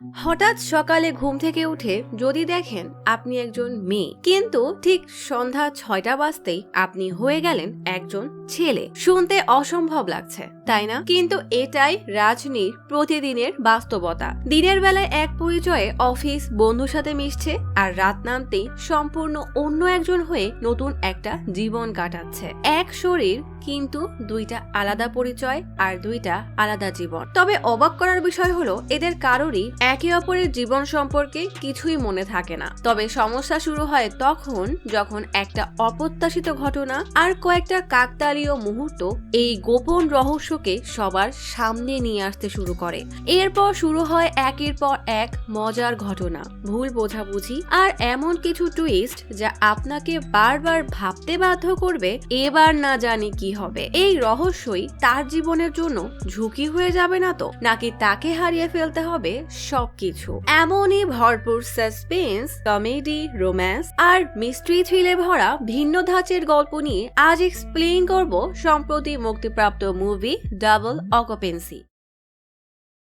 হঠাৎ সকালে ঘুম থেকে উঠে যদি দেখেন আপনি একজন মেয়ে, কিন্তু ঠিক সন্ধ্যা 6টা বাজতেই আপনি হয়ে গেলেন একজন ছেলে। শুনতে অসম্ভব লাগছে, তাই না? কিন্তু এটাই রাজনীর প্রতিদিনের বাস্তবতা। দিনের বেলায় এক পরিচয়ে অফিস বন্ধুর সাথে মিশছে, আর রাত নামতেই সম্পূর্ণ অন্য একজন হয়ে নতুন একটা জীবন কাটাচ্ছে। এক শরীর, কিন্তু দুইটা আলাদা পরিচয় আর দুইটা আলাদা জীবন। তবে অবাক করার বিষয় হলো এদের কারোরই একে অপরের জীবন সম্পর্কে কিছুই মনে থাকে না। তবে সমস্যা শুরু হয় তখন যখন একটা অপ্রত্যাশিত ঘটনা আর কয়েকটা কাকতালীয় মুহূর্ত এই গোপন রহস্যকে সবার সামনে নিয়ে আসতে শুরু করে। এরপর শুরু হয় একের পর এক মজার ঘটনা, ভুল বোঝাবুঝি আর এমন কিছু টুইস্ট যা আপনাকে বারবার ভাবতে বাধ্য করবে এবার না জানি কি হবে। এই রহস্যই তার জীবনের জন্য ঝুঁকি হয়ে যাবে না তো, নাকি তাকে হারিয়ে ফেলতে হবে সবকিছু। এমনই ভরপুর সাসপেন্স, কমেডি, রোম্যান্স আর মিস্ট্রি থ্রিলে ভরা ভিন্ন ধাঁচের গল্প নিয়ে আজ এক্সপ্লেইন করব সম্প্রতি মুক্তিপ্রাপ্ত মুভি ডাবল অকুপেন্সি।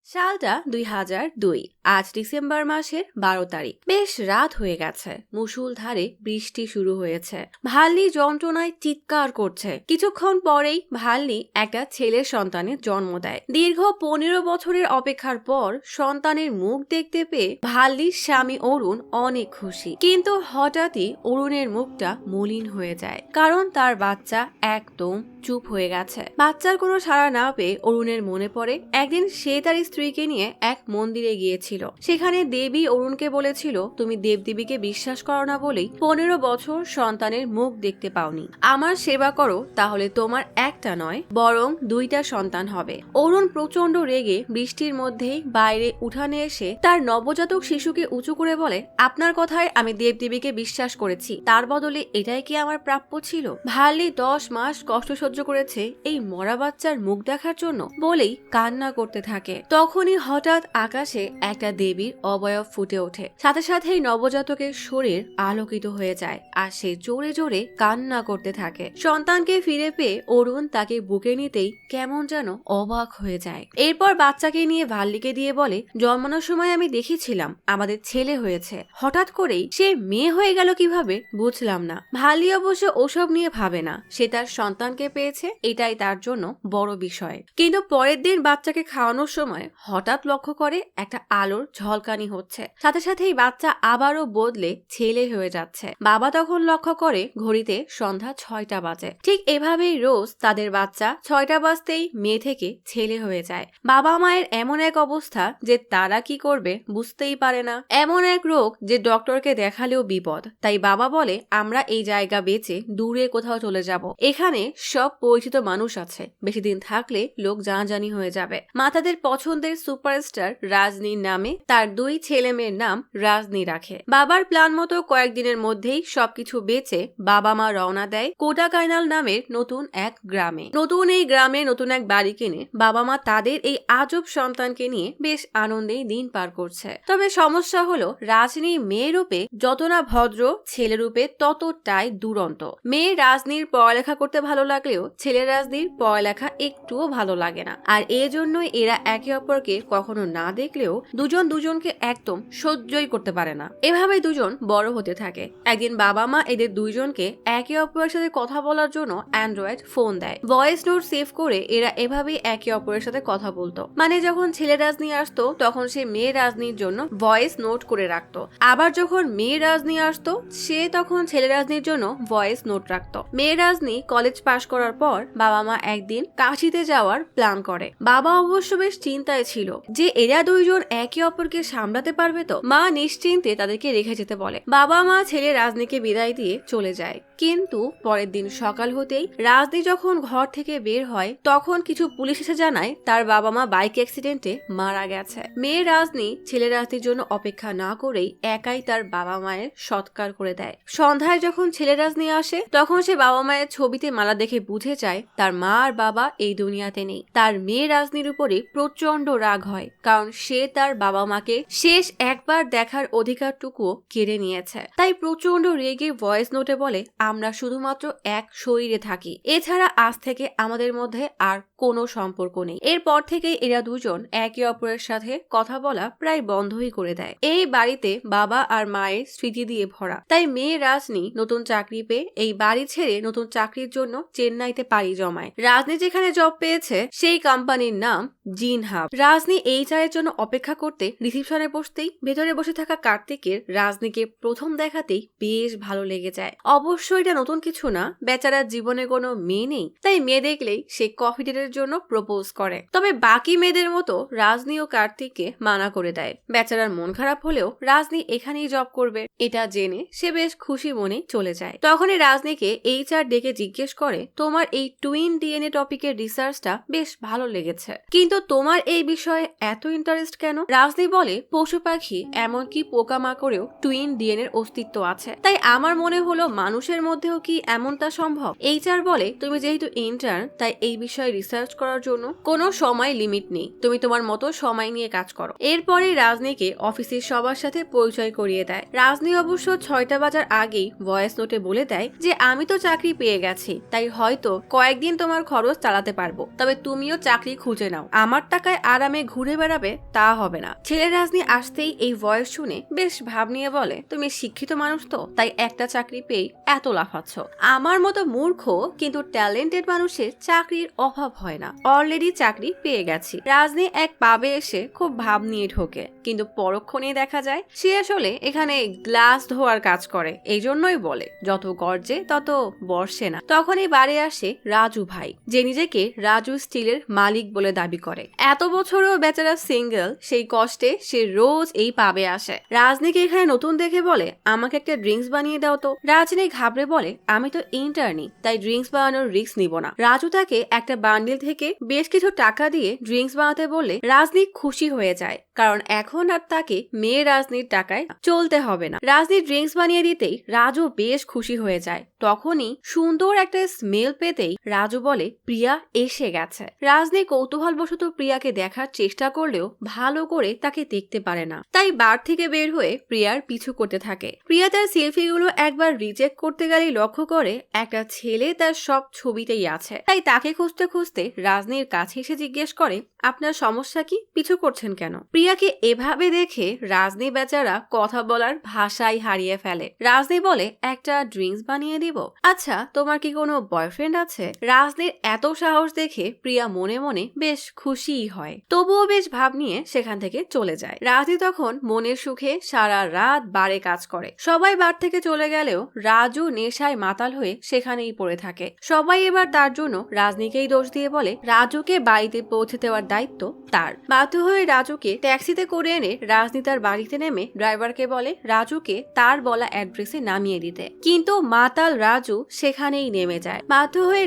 সালটা 2002। আজ ডিসেম্বর মাসের 12 তারিখ। বেশ রাত হয়ে গেছে, মুষলধারে বৃষ্টি শুরু হয়েছে। ভাল্লি যন্ত্রণায় চিৎকার করছে। কিছুক্ষণ পরেই ভাল্লি একটা ছেলের সন্তানের জন্ম দেয়। দীর্ঘ 15 বছরের অপেক্ষার পর সন্তানের মুখ দেখতে পেয়ে ভাল্লির স্বামী অরুণ অনেক খুশি, কিন্তু হঠাৎই অরুণের মুখটা মলিন হয়ে যায়, কারণ তার বাচ্চা একদম চুপ হয়ে গেছে। বাচ্চার কোনো সাড়া না পেয়ে অরুণের মনে পড়ে একদিন সে তার স্ত্রীকে নিয়ে এক মন্দিরে গিয়েছিল। সেখানে দেবী অরুণকে বলেছিল, তুমি দেবদেবীকে বিশ্বাস করো না বলেই 15 বছর সন্তানের মুখ দেখতে পাওনি। আমার সেবা করো, তাহলে তোমার একটা নয় বরং দুইটা সন্তান হবে। অরুণ প্রচন্ড রেগে বৃষ্টির মধ্যেই বাইরে উঠানে এসে তার নবজাতক শিশুকে উঁচু করে বলে, আপনার কথায় আমি দেবদেবীকে বিশ্বাস করেছি, তার বদলে এটাই কি আমার প্রাপ্য ছিল? ভাল্লি 10 মাস কষ্ট সহ্য করেছে এই মরা বাচ্চার মুখ দেখার জন্য বলেই কান্না করতে থাকে। তখনই হঠাৎ আকাশে একটা দেবীর অবয়ব ফুটে ওঠে, সাথে সাথেই নবজাতকের শরীর আলোকিত হয়ে যায় আর সে জোরে জোরে কান্না করতে থাকে। সন্তানকে ফিরে পেয়ে অরুণ তাকে বুকে নিতেই কেমন যেন অবাক হয়ে যায়। এরপর বাচ্চাকে নিয়ে ভাল্লিকে দিয়ে বলে, জন্মানোর সময় আমি দেখেছিলাম আমাদের ছেলে হয়েছে, হঠাৎ করেই সে মেয়ে হয়ে গেল কিভাবে বুঝলাম না। ভাল্লি অবশ্য ওসব নিয়ে ভাবে না, সে তার সন্তানকে পেয়েছে, এটাই তার জন্য বড় বিষয়। কিন্তু পরের দিন বাচ্চাকে খাওয়ানোর সময় হঠাৎ লক্ষ্য করে একটা আলোর ঝলকানি হচ্ছে, সাথে সাথেই বাচ্চা আবারও বদলে ছেলে হয়ে যাচ্ছে। বাবা তখন লক্ষ্য করে ঘড়িতে সন্ধ্যা 6টা বাজে। ঠিক এভাবেই রোজ তাদের বাচ্চা 6টা বাজতেই মেয়ে থেকে ছেলে হয়ে যায়। বাবা মায়ের এমন এক অবস্থা যে তারা কি করবে বুঝতেই পারে না। এমন এক রোগ যে ডক্টরকে দেখালেও বিপদ। তাই বাবা বলে, আমরা এই জায়গা বেচে দূরে কোথাও চলে যাব, এখানে সব পরিচিত মানুষ আছে, বেশি দিন থাকলে লোক জানাজানি হয়ে যাবে। মা তাদের পছন্দের সুপারস্টার রাজনীর নামে তার 2 ছেলে মেয়ের নাম রাজনী রাখে। বাবার প্ল্যান মতো কয়েকদিনের মধ্যেই সবকিছু বেচে বাবা মা রওনা দেয় কোটাকাইনাল নামের নতুন এক গ্রামে। নতুন এই গ্রামে নতুন এক বাড়ি কিনে বাবা মা তাদের এই আজব সন্তানকে নিয়ে বেশ আনন্দেই দিন পার করছে। তবে সমস্যা হলো রাজনী মেয়ে রূপে যত না ভদ্র, ছেলে রূপে ততটাই দুরন্ত। মেয়ে রাজনীর পড়ালেখা করতে ভালো লাগলেও ছেলে রাজনীর পড়ালেখা একটুও ভালো লাগে না, আর এজন্যই এরা একে অপরকে কখনো না দেখলেও দুজন দুজনকে একদম সহ্যই করতে পারে না। এভাবে দুজন বড় হতে থাকে। একদিন বাবা মা এদের দুইজনকে একে অপরের সাথে কথা বলার জন্য অ্যান্ড্রয়েড ফোন দেয়। ভয়েস নোট সেভ করে এরা এভাবেই একে অপরের সাথে কথা বলতো। মানে যখন ছেলে রাজনী আসতো তখন সে মেয়ে রাজনীর জন্য ভয়েস নোট করে রাখতো, আবার যখন মেয়ে রাজনী আসতো সে তখন ছেলে রাজনীর জন্য ভয়েস নোট রাখতো। মেয়ে রাজনী কলেজ পাশ করার পর বাবা মা একদিন কাশিতে যাওয়ার প্ল্যান করে। বাবা অবশ্য বেশ চিন্তায় ছিল যে এরা দুইজন একে অপরকে সামলাতে পারবে তো। মা নিশ্চিন্তে তাদেরকে রেখে যেতে বলে। বাবা মা ছেলে রাজনীকে বিদায় দিয়ে চলে যায়। কিন্তু পরের দিন সকাল হতেই রাজনী যখন ঘর থেকে বের হয় তখন কিছু পুলিশ এসে জানায় তার বাবা মা বাইক অ্যাক্সিডেন্টে মারা গেছে। মেয়ে রাজনী ছেলে রাজনীর জন্য অপেক্ষা না করেই একাই তার বাবা মায়ের সৎকার করে দেয়। সন্ধ্যায় যখন ছেলে রাজনী আসে তখন সে বাবা মায়ের ছবিতে মালা দেখে বুঝে যায় তার মা আর বাবা এই দুনিয়াতে নেই। তার মেয়ে রাজনীর উপরে প্রচন্ড রাগ হয়, কারণ সে তার বাবা মাকে শেষ একবার দেখার অধিকারটুকু কেড়ে নিয়েছে। তাই প্রচন্ড রেগে ভয়েস নোটে বলে, আমরা শুধুমাত্র এক শরীরে থাকি, এছাড়া আজ থেকে আমাদের মধ্যে আর কোনো সম্পর্ক নেই। এরপর থেকে এরা দুজন একে অপরের সাথে কথা বলা প্রায় বন্ধই করে দেয়। এই বাড়িতে বাবা আর মায়ের স্মৃতি দিয়ে ভরা, তাই মেয়ে রাজনী নতুন চাকরি পেয়ে এই বাড়ি ছেড়ে নতুন চাকরির জন্য চেন্নাইতে পাড়ি জমায়। রাজনী যেখানে জব পেয়েছে সেই কোম্পানির নাম জিন হাব। রাজনী এই চায়ের জন্য অপেক্ষা করতে রিসিপশনে বসতেই ভেতরে বসে থাকা কার্তিকের রাজনীকে প্রথম দেখাতেই বেশ ভালো লেগে যায়। অবশ্য এটা নতুন কিছু না, বেচারার জীবনে কোনো মেয়ে নেই, তাই মেয়ে দেখলেই সে কফি ডেটের জন্য প্রপোজ করে। তবে বাকি মেয়েদের মতো রাজনী ও কার্তিককে মানা করে দেয়। বেচারার মন খারাপ হলেও রাজনী এখানেই জব করবে এটা জেনে সে বেশ খুশি মনে চলে যায়। তখনই রাজনীকে এইচআর ডেকে জিজ্ঞেস করে, তোমার এই টুইন ডিএনএ টপিকের রিসার্চটা বেশ ভালো লেগেছে, কিন্তু তোমার এই বিষয়ে এত ইন্টারেস্ট কেন? রাজনী বলে, পশু পাখি এমনকি পোকামাকড়েও টুইন ডিএনএর অস্তিত্ব আছে, তাই আমার মনে হলো মানুষের মধ্যেও কি এমনটা সম্ভব। এইচআর বলে, তুমি যেহেতু ইন্টার্ন তাই এই বিষয়ে রিসার্চ করার জন্য কোনো সময় লিমিট নেই, তুমি তোমার মতো সময় নিয়ে কাজ করো। এরপরে রাজনীকে অফিসের সবার সাথে পরিচয় করিয়ে দেয়। রাজনী অবশ্য 6টা বাজার আগেই ভয়েস নোটে বলে দেয় যে আমি তো চাকরি পেয়ে গেছি, তাই হয়তো কয়েকদিন তোমার খরচ চালাতে পারবো, তবে তুমিও চাকরি খুঁজে নাও, আমার টাকায় আরামে ঘুরে বেড়াবে তা হবে না। ছেলে রাজনী আসতেই এই ভয়েস শুনে বেশ ভাব নিয়ে বলে, তুমি শিক্ষিত মানুষ তো, তাই একটা চাকরি পেয়ে এত লাফাচ্ছ। আমার মতো মূর্খ কিন্তু ট্যালেন্টেড মানুষের চাকরির অভাব হয় না, অলরেডি চাকরি পেয়ে গেছি। রাজনী এক পাবে এসে খুব ভাব নিয়ে ঢোকে, কিন্তু পরক্ষণেই দেখা যায় সে আসলে এখানে গ্লাস ধোয়ার কাজ করে। এই জন্যই বলে, যত গর্জে তত বর্ষে না। তখনই বাড়ি আসে রাজু ভাই, যে নিজেকে রাজু স্টিলের মালিক বলে দাবি করে। এত বছরও বেচারা সিঙ্গেল, সেই কষ্টে সে রোজ এই পাবে আসে। রাজনীকে এখানে নতুন দেখে বলে, আমাকে একটা ড্রিঙ্কস বানিয়ে দাও তো। রাজনী ঘাবড়ে বলে, আমি তো ইন্টার্নি, তাই ড্রিঙ্কস বানানোর রিস্ক নিব না। রাজু তাকে একটা বান্ডিল থেকে বেশ কিছু টাকা দিয়ে ড্রিঙ্কস বানাতে বললে রাজনী খুশি হয়ে যায়, কারণ এখন আর তাকে মেয়ে রাজনীর টাকায় চলতে হবে না। রাজনী ড্রিঙ্কস বানিয়ে দিতেই রাজু বেশ খুশি হয়ে যায়। তখনই সুন্দর একটা স্মেল পেতেই রাজু বলে, প্রিয়া এসে গেছে। রাজনী কৌতূহলবশত প্রিয়াকে দেখার চেষ্টা করলেও ভালো করে তাকে দেখতে পারে না, তাই বার থেকে বের হয়ে প্রিয়ার পিছু করতে থাকে। প্রিয়া তার সেলফিগুলো একবার রিচেক করতে গেলেই লক্ষ্য করে একটা ছেলে তার সব ছবিতেই আছে, তাই তাকে খুঁজতে খুঁজতে রাজনীর কাছে এসে জিজ্ঞেস করে, আপনার সমস্যা কি, পিছু করছেন কেন? প্রিয়াকে এভাবে দেখে রাজনী বেচারা কথা বলার ভাষাই হারিয়ে ফেলে। রাজনী বলে, একটা ড্রিঙ্কস বানিয়ে দিব। আচ্ছা, তোমার কি কোনো বয়ফ্রেন্ড আছে? রাজনীর এত সাহস দেখে প্রিয়া মনে মনে বেশ খুশিই হয়, তবুও বেশ ভাব নিয়ে সেখান থেকে চলে যায়। রাজনী তখন মনের সুখে সারা রাত বারে কাজ করে। সবাই বার থেকে চলে গেলেও রাজু নেশায় মাতাল হয়ে সেখানেই পড়ে থাকে। সবাই এবার তার জন্য রাজনীকেই দোষ দিয়ে বলে, রাজুকে বাড়িতে পৌঁছে দেওয়ার দায়িত্ব তার। বাধ্য হয়ে রাজুকে ট্যাক্সিতে করে এনে রাজনী তার বাড়িতে নেমে ড্রাইভারকে বলে রাজুকে তার বলা অ্যাড্রেসে নামিয়ে দিতে, কিন্তু মাতাল রাজু সেখানেই নেমে যায়। বাধ্য হয়ে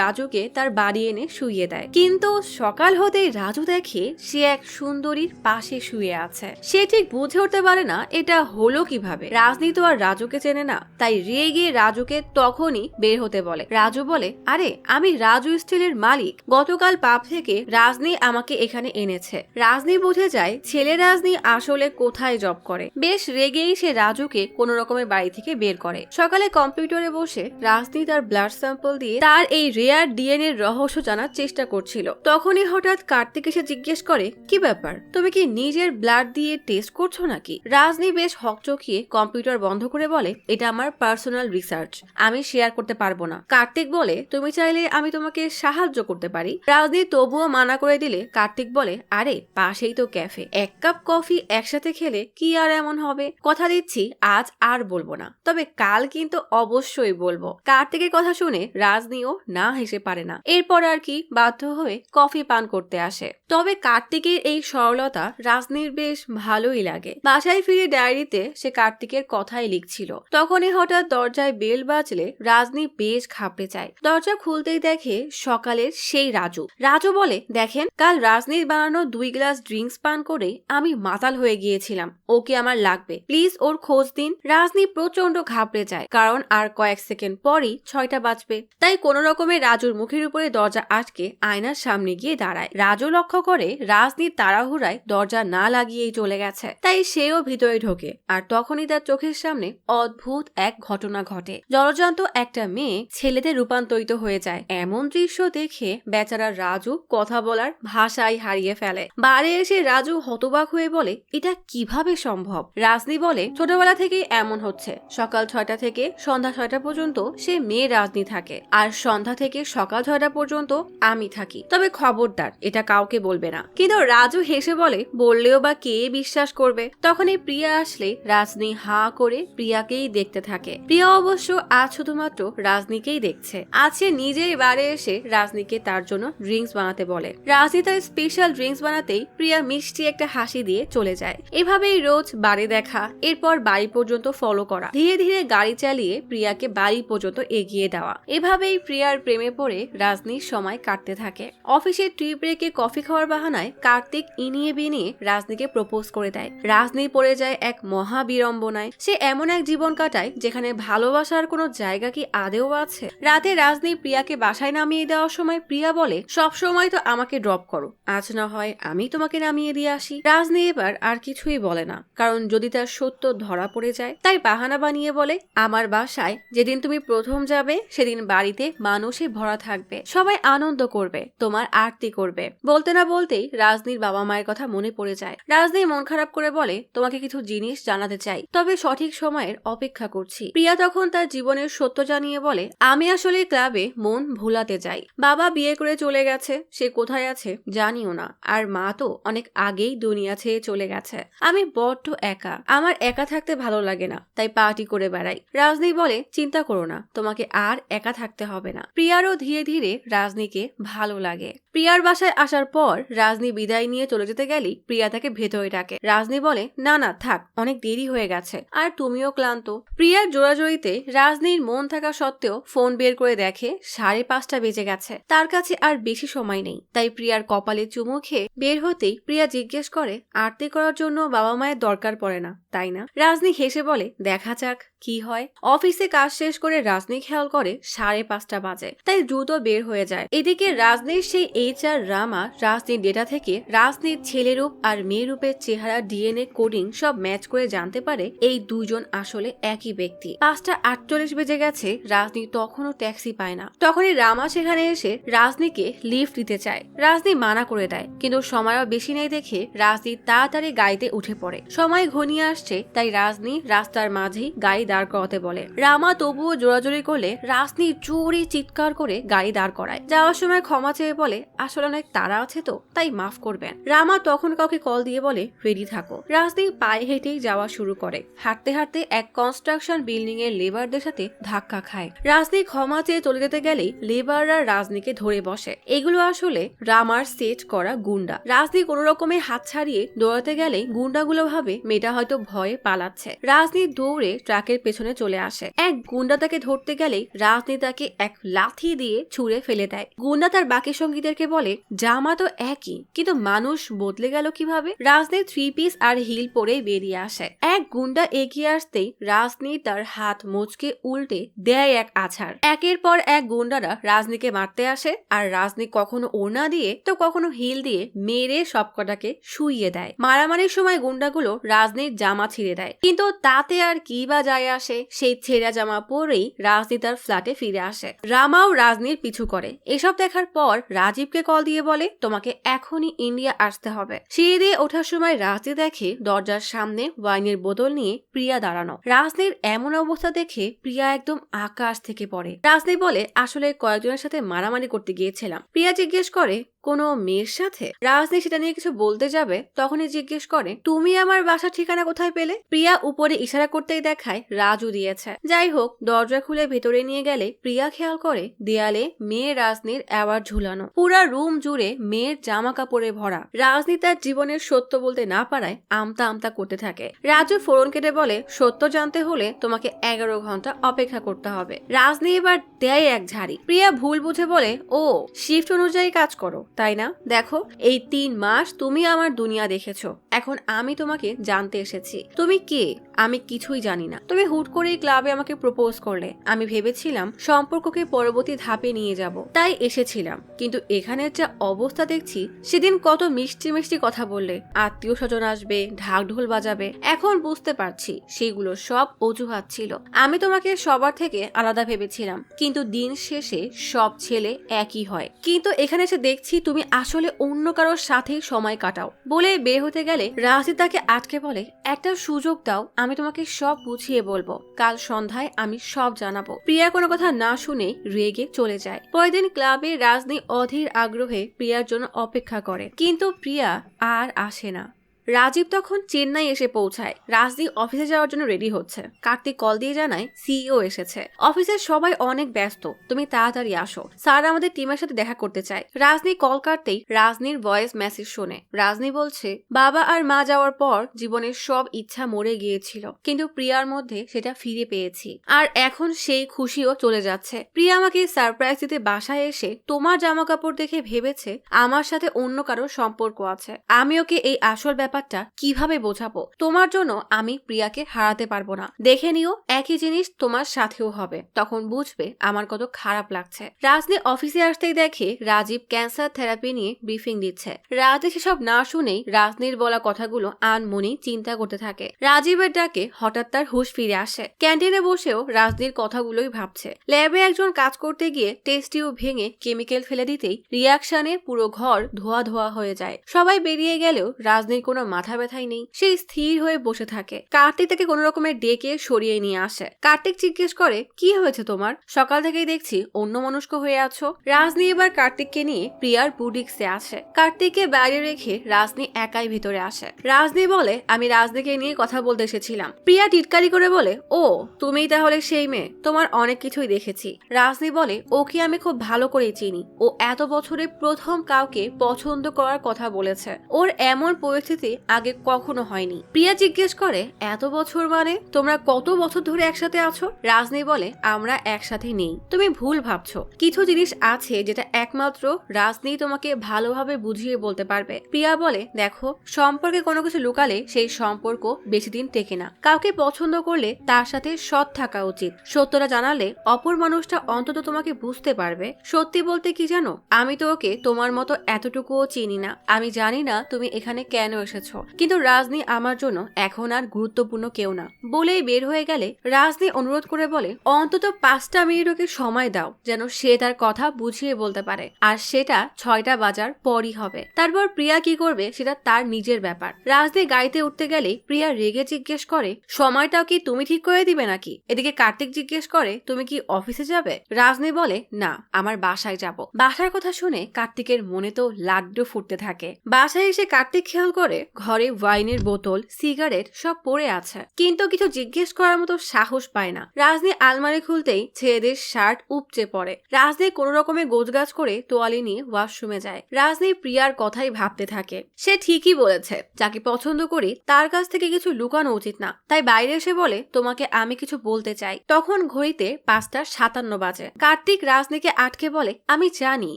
রাজুকে তার বাড়ি এনে শুইয়ে দেয়, কিন্তু সকাল হতেই রাজু দেখে সে এক সুন্দরীর পাশে শুয়ে আছে। সে ঠিক বুঝে উঠতে পারে না এটা হলো কিভাবে। রাজনী তো আর রাজুকে চেনে না, তাই রেগে গিয়ে রাজুকে তখনই বের হতে বলে। রাজু বলে, আরে আমি রাজু স্টিলের মালিক, গতকাল পাব থেকে রাজনী আমাকে এখানে এনেছে। রাজনী বুঝে যায় ছেলে রাজনী আসলে কোথায় জব করে। বেশ রেগেই সে রাজুকে কোন রকমের বাড়ি থেকে বের করে। সকালে কম্পিউটারে বসে রাজনী তার ব্লাড স্যাম্পল দিয়ে তার এই রেয়ার ডিএনএ রহস্য জানার চেষ্টা করছিল। তখনই হঠাৎ কার্তিক এসে জিজ্ঞেস করে, কি ব্যাপার, তুমি কি নিজের ব্লাড দিয়ে টেস্ট করছো নাকি? রাজনী বেশ হকচকিয়ে কম্পিউটার বন্ধ করে বলে, এটা আমার পার্সোনাল রিসার্চ, আমি শেয়ার করতে পারবো না। কার্তিক বলে, তুমি চাইলে আমি তোমাকে সাহায্য করতে পারি। রাজনী তবুও মানা করে দিলে কার্তিক বলে, আরে পাশেই তো ক্যাফে, এক কাপ কফি একসাথে খেলে কি আর এমন হবে? কথা দিচ্ছি আজ আর বলবো না, তবে কাল কিন্তু অবশ্যই বলবো। কার্তিকের কথা শুনে রাজনীও না হেসে পারে না। এরপর আর কি বাধ্য হয়ে কফি পান করতে আসে। তবে কার্তিকের এই সরলতা রাজনীর বেশ ভালোই লাগে। বাসায় ফিরে ডায়েরিতে সে কার্তিকের কথাই লিখছিল। তখনই হঠাৎ দরজায় বেল বাজলে রাজনী বেশ ঘাবড়ে যায়। দরজা খুলতেই দেখে সকালের সেই রাজু বলে, দেখেন, কাল রাজনীর বানানো 2 গ্লাস ড্রিঙ্কস পান করে আমি মাতাল হয়ে গিয়েছিলাম, ওকে আমার লাগবে, প্লিজ ওর খোঁজ দিন। রাজনী প্রচন্ড ঘাবড়ে যায়, কারণ আর কয়েক সেকেন্ড পরই 6টা বাজবে। তাই কোনো রকমে রাজুর মুখের উপরে দরজা আটকে আয়নার সামনে গিয়ে দাঁড়ায়। রাজু লক্ষ্য করে রাজনীর তাড়াহুড়ায় দরজা না লাগিয়েই চলে গেছে, তাই সেও ভিতরে ঢোকে। আর তখনই তার চোখের সামনে অদ্ভুত এক ঘটনা ঘটে। জলজান্ত একটা মেয়ে ছেলেতে রূপান্তরিত হয়ে যায়। এমন দৃশ্য দেখে বেচারা রাজু কথা বলার ভাষাই হারিয়ে ফেলে। বাড়ি এসে রাজু হতবাক হয়ে বলে, এটা কিভাবে সম্ভব? রাজনী বলে, ছোটবেলা থেকেই এমন হচ্ছে। সকাল 6টা থেকে সন্ধ্যা 6টা পর্যন্ত সে মেয়ে রাজনী থাকে, আর সন্ধ্যা থেকে সকাল 6টা পর্যন্ত আমি থাকি। তবে খবরদার এটা কাউকে বলবে না। কিন্তু রাজু হেসে বলে, বললেও বা কে বিশ্বাস করবে? তখনই প্রিয়া আসলে রাজনী হা করে প্রিয়াকেই দেখতে থাকে। প্রিয়া অবশ্য আজ শুধুমাত্র রাজনীকেই দেখছে। আজ সে নিজেই বাড়ি এসে রাজনীকে তার জন্য ড্রিঙ্কস বানাতে বলে। রাজনী তার স্পেশাল ড্রিঙ্কস বানাতেই প্রিয়া মিষ্টি একটা হাসি দিয়ে চলে যায়। এভাবেই রোজ বাড়ি দেখা, এরপর বাড়ি পর্যন্ত ফলো করা, ধীরে ধীরে গাড়ি চালিয়ে প্রিয়াকে বাড়ি পর্যন্ত এগিয়ে দেওয়া। এভাবেই প্রিয়ার প্রেমে পড়ে রাজনীর সময় কাটতে থাকে। অফিসের টি ব্রেকে কফি খাওয়ার বাহানায় কার্তিক ইনিয়ে বিনিয়ে রাজনীকে প্রপোজ করে দেয়। রাজনী পড়ে যায় এক মহা বিড়ম্বনায়। সে এমন এক জীবন কাটায় যেখানে ভালোবাসার কোনো জায়গা কি আদেও আছে? রাতে রাজনী প্রিয়াকে বাসায় নামিয়ে দেওয়ার সময় প্রিয়া বলে, সব সময় তো আমাকে ড্রপ করো, আজ না হয় আমি তোমাকে নামিয়ে দিয়ে আসি। রাজনী এবার আর কিছুই বলে না, কারণ যদি তার সত্য ধরা পড়ে যায়। তাই বাহানা বানিয়ে বলে, আমার বাসায় যেদিন তুমি প্রথম যাবে সেদিন বাড়িতে মানুষে ভরা থাকবে, সবাই আনন্দ করবে, তোমার আরতি করবে। বলতে না বলতেই রাজনীর বাবা মায়ের কথা মনে পড়ে যায়। রাজনী মন খারাপ করে বলে, তোমাকে কিছু জিনিস জানাতে চাই, তবে সঠিক সময়ের অপেক্ষা করছি। প্রিয়া তখন তার জীবনের সত্য জানিয়ে বলে, আমি আসলে ক্লাবে মন ভুলাতে যাই। বাবা বিয়ে করে চলে গেছে, সে কোথায় আছে জানিও না, আর মা তো অনেক আগেই দুনিয়া ছেড়ে চলে গেছে। আমি বড্ড একা, আমার একা থাকতে ভালো লাগে না, তাই পার্টি করে বেড়াই। রাজনী বলে, চিন্তা করো না, তোমাকে আর একা থাকতে হবে না। প্রিয়ারও ধীরে ধীরে রাজনীকে ভালো লাগে। প্রিয়ার বাসায় আসার পর রাজনী বিদায় নিয়ে চলে যেতে গেলেই প্রিয়া তাকে ভেতরে ডাকে। রাজনী বলে, না না থাক, অনেক দেরি হয়ে গেছে, আর তুমিও ক্লান্ত। প্রিয়ার জোড়াজড়িতে রাজনীর মন থাকা সত্ত্বেও ফোন বের করে দেখে 5:30 বেজে গেছে। তার কাছে আর বেশি সময় নেই। তাই প্রিয়ার কপালে চুমু খেয়ে বের হতেই প্রিয়া জিজ্ঞেস করে, আরতি করার জন্য বাবা মায়ের দরকার পড়ে না, তাই না? রাজনী হেসে বলে, দেখা যাক কি হয়। অফিসে কাজ শেষ করে রাজনী খেয়াল করে 5:30 বাজে, তাই দ্রুত বের হয়ে যায়। এদিকে রাজনীর সেই HR রামা রাজনীর ডেটা থেকে রাজনীর ছেলে রূপ আর মেয়ে রূপের চেহারা DNA কোডিং সব ম্যাচ করে জানতে পারে এই দুজন আসলে একই ব্যক্তি। 5:48 বেজে গেছে, রাজনী তখনও ট্যাক্সি পায় না। তখনই রামা সেখানে এসে রাজনীকে লিফট দিতে চায়। রাজনী মানা করে দেয়, কিন্তু সময়ও বেশি নেই দেখে রাজনী তাড়াতাড়ি গাড়িতে উঠে পড়ে। সময় ঘনিয়ে আসছে, তাই রাজনী রাস্তার মাঝেই গাড়ি দাঁড় করাতে বলে। রামা তবুও জোরাজোরি করলে রাজনী জোরে চিৎকার করে গাড়ি দাঁড় করায়। যাওয়ার সময় ক্ষমা চেয়ে বলে, আসলে অনেক তাড়া আছে তো, তাই মাফ করবেন। রামা তখন কাউকে কল দিয়ে বলে, রেডি থাকো। রাজনী পায়ে হেঁটেই যাওয়া শুরু করে। হাঁটতে হাঁটতে এক কনস্ট্রাকশন বিল্ডিং এর লেবারদের সাথে ধাক্কা খায়। রাজনী ক্ষমা চেয়ে চলে যেতে গেলেই লেবাররা রাজনীকে ধরে বসে। এগুলো আসলে রামার সেট করা গুন্ডা। রাজনী কোনো রকমে হাত ছাড়িয়ে দৌড়াতে গেলেই গুন্ডাগুলো ভাবে মেয়েটা হয়তো ভয়ে পালাচ্ছে। রাজনী দৌড়ে ট্রাকের পেছনে চলে আসে। এক গুন্ডা তাকে ধরতে গেলেই রাজনী তাকে এক লাথি দিয়ে ছুঁড়ে ফেলে দেয়। গুন্ডা তার বাকি সঙ্গীদেরকে বলে, জামা তো একই, কিন্তু মানুষ বদলে গেল কিভাবে? রাজনী 3 পিস আর হিল পরে বেরিয়ে আসে। এক গুন্ডা এগিয়ে আসতেই রাজনী তার হাত মোচকে উল্টে দেয় এক আছাড়। একের পর এক গুন্ডারা রাজনীকে মারতে আসে, আর রাজনী কখনো ওড়না দিয়ে তো কখনো হিল দিয়ে মেরে সবকটাকে শুইয়ে দেয়। মারামারির সময় গুন্ডাগুলো রাজনীর জামা ছিঁড়ে দেয়, কিন্তু তাতে আর কি বা যায় আসে? সেই ছেঁড়া জামা পরেই রাজনী তার ফ্ল্যাটে ফিরে আসে। রামাও রাজনীর পিছু করে। এসব দেখার পর রাজীবকে কল দিয়ে বলে, তোমাকে এখনই ইন্ডিয়া আসতে হবে। সিঁড়ি দিয়ে ওঠার সময় রাজনী দেখে দরজার সামনে ওয়াইনের বোতল নিয়ে প্রিয়া দাঁড়ানো। রাজনীর এমন অবস্থা দেখে প্রিয়া একদম আকাশ থেকে পড়ে। রাজনী বলে, আসলে কয়েকজনের সাথে মারামারি করতে গিয়েছিলাম। প্রিয়া জিজ্ঞেস করে, কোনো মেয়ের সাথে? রাজনী সেটা নিয়ে কিছু বলতে যাবে, তখনই জিজ্ঞেস করে, তুমি আমার বাসার ঠিকানা কোথায় পেলে? প্রিয়া উপরে ইশারা করতেই দেখায় রাজু দিয়েছে। যাই হোক, দরজা খুলে ভেতরে নিয়ে গেলে প্রিয়া খেয়াল করে দেয়ালে মেয়ে রাজনীর অ্যাওয়ার্ড ঝুলানো। পুরা রুম জুড়ে মেয়ের জামা কাপড়ে ভরা। রাজনী তার জীবনের সত্য বলতে না পারায় আমতা আমতা করতে থাকে। রাজু ফোরন কেটে বলে, সত্য জানতে হলে তোমাকে 11 ঘন্টা অপেক্ষা করতে হবে। রাজনী এবার দেয় এক ঝাড়ি। প্রিয়া ভুল বুঝে বলে, ও শিফট অনুযায়ী কাজ করো, তাই না? দেখো, এই 3 মাস তুমি আমার দুনিয়া দেখেছো, এখন আমি তোমাকে জানতে এসেছি। তুমি কে আমি কিছুই জানি না। তুমি হুট করে এই ক্লাবে আমাকে প্রপোজ করলে, আমি ভেবেছিলাম সম্পর্ককে পরবর্তী ধাপে নিয়ে যাব, তাই এসেছিলাম। কিন্তু এখানের যা অবস্থা দেখছি, সেদিন কত মিষ্টি মিষ্টি কথা বললে, আত্মীয় স্বজন আসবে, ঢাক ঢোল বাজাবে, এখন বুঝতে পারছি সেগুলো সব অজুহাত ছিল। আমি তোমাকে সবার থেকে আলাদা ভেবেছিলাম, কিন্তু দিন শেষে সব ছেলে একই হয়। কিন্তু এখানে এসে দেখছি তুমি আসলে অন্য কারোর সাথেই সময় কাটাও। বলে বের হতে গেলে রাজি তাকে আটকে বলে, একটা সুযোগ দাও, আমি তোমাকে সব বুঝিয়ে বলবো, কাল সন্ধ্যায় আমি সব জানাবো। প্রিয়া কোনো কথা না শুনে রেগে চলে যায়। পরের দিন ক্লাবে রাজনী অধীর আগ্রহে প্রিয়ার জন্য অপেক্ষা করে, কিন্তু প্রিয়া আর আসে না। রাজীব তখন চেন্নাই এসে পৌঁছায়। রাজনী অফিসে যাওয়ার জন্য রেডি হচ্ছে। কার্তিক কল দিয়ে জানায় সিইও এসেছে। অফিসের সবাই অনেক ব্যস্ত, তুমি তাড়াতাড়ি আসো, স্যার আমাদের টিমের সাথে দেখা করতে চায়। রাজনী কল কাটতেই রাজনীর ভয়েস মেসেজ শোনে। রাজনী বলছে, বাবা আর মা যাওয়ার পর জীবনের সব ইচ্ছা মরে গিয়েছিল, কিন্তু প্রিয়ার মধ্যে সেটা ফিরে পেয়েছি, আর এখন সেই খুশিও চলে যাচ্ছে। প্রিয়া আমাকে সারপ্রাইজ দিতে বাসায় এসে তোমার জামা কাপড় দেখে ভেবেছে আমার সাথে অন্য কারোর সম্পর্ক আছে। আমি ওকে এই আসল ব্যাপার কিভাবে বোঝাবো? তোমার জন্য আমি প্রিয়াকে হারাতে পারবো না। দেখে নিও একই জিনিস তোমার সাথেও হবে, তখন বুঝবে আমার কত খারাপ লাগছে। রাজনী অফিসে আসতেই দেখে রাজীব ক্যান্সার থেরাপি নিয়ে ব্রিফিং দিচ্ছে। রাজনী সেসব না শুনেই রাজনীর বলা কথাগুলো আনমনেই চিন্তা করতে থাকে। রাজীবের ডাকে হঠাৎ তার হুঁশ ফিরে আসে। ক্যান্টিনে বসেও রাজনীর কথাগুলোই ভাবছে। ল্যাবে একজন কাজ করতে গিয়ে টেস্ট টিউব ভেঙে কেমিক্যাল ফেলে দিতেই রিয়াকশনে পুরো ঘর ধোয়া ধোয়া হয়ে যায়। সবাই বেরিয়ে গেলেও রাজনীর কোনো মাথা ব্যথাই নেই, সে স্থির হয়ে বসে থাকে। কার্তিক তাকে কোন রকমের ডেকে সরিয়ে নিয়ে আসে। কার্তিক জিজ্ঞেস করে, কি হয়েছে তোমার? সকাল থেকেই দেখছি অন্য মনস্ক হয়ে আছো। রাজনী এবার কার্তিককে নিয়ে প্রিয়ার বুটিক্সে আসে। কার্তিককে বাইরে রেখে রাজনী একাই ভিতরে আসে। রাজনী বলে, আমি রাজনীকে নিয়ে কথা বলতে এসেছিলাম। প্রিয়া টিটকারি করে বলে, ও তুমিই তাহলে সেই মেয়ে, তোমার অনেক কিছুই দেখেছি। রাজনী বলে, ওকে আমি খুব ভালো করে চিনি, ও এত বছরে প্রথম কাউকে পছন্দ করার কথা বলেছে। ওর এমন পরিস্থিতি আগে কখনো হয়নি। প্রিয়া জিজ্ঞেস করে, এত বছর মানে তোমরা কত বছর ধরে একসাথে আছো? রাজনী বলে, আমরা একসাথে নেই, তুমি ভুল ভাবছো। কিছু জিনিস আছে যেটা একমাত্র রাজনী তোমাকে ভালোভাবে বুঝিয়ে বলতে পারবে। প্রিয়া বলে, দেখো, সম্পর্কে কোনো কিছু লুকালে সেই সম্পর্ক বেশি দিন টেকে না। কাউকে পছন্দ করলে তার সাথে সৎ থাকা উচিত। সত্যটা জানালে অপর মানুষটা অন্তত তোমাকে বুঝতে পারবে। সত্যি বলতে কি জানো, আমি তো ওকে তোমার মতো এতটুকুও চিনি না। আমি জানি না তুমি এখানে কেন এসেছো, কিন্তু রাজনী আমার জন্য এখন আর গুরুত্বপূর্ণ কেউ না। বলেই বের হয়ে গেলে রাজনী অনুরোধ করে বলে, অন্তত 5টা মিনিট ওকে সময় দাও, যেন সে তার কথা বুঝিয়ে বলতে পারে, আর সেটা 6টা বাজার পরই হবে। তারপর প্রিয়া কি করবে সেটা তার নিজের ব্যাপার। রাজনী গাড়িতে উঠতে গেলে প্রিয়া রেগে জিজ্ঞেস করে, সময়টাও কি তুমি ঠিক করে দিবে নাকি? এদিকে কার্তিক জিজ্ঞেস করে, তুমি কি অফিসে যাবে? রাজনী বলে, না, আমার বাসায় যাব। বাসার কথা শুনে কার্তিকের মনে তো লাড্ডু ফুটতে থাকে। বাসায় এসে কার্তিক খেয়াল করে ঘরে ওয়াইনের বোতল, সিগারেট সব পড়ে আছে, কিন্তু কিছু জিজ্ঞেস করার মতো সাহস পায় না। রাজনী আলমারি খুলতেই ছেলেদের শার্ট উপচে পড়ে। রাজনী কোনো রকমে গোছগাছ করে তোয়ালি নিয়ে ওয়াশরুমে যায়। রাজনী প্রিয়ার কথাই ভাবতে থাকে। সে ঠিকই বলেছে, যাকে পছন্দ করি তার কাছ থেকে কিছু লুকানো উচিত না। তাই বাইরে এসে বলে, তোমাকে আমি কিছু বলতে চাই। তখন ঘড়িতে 5:57 বাজে। কার্তিক রাজনীকে আটকে বলে, আমি জানি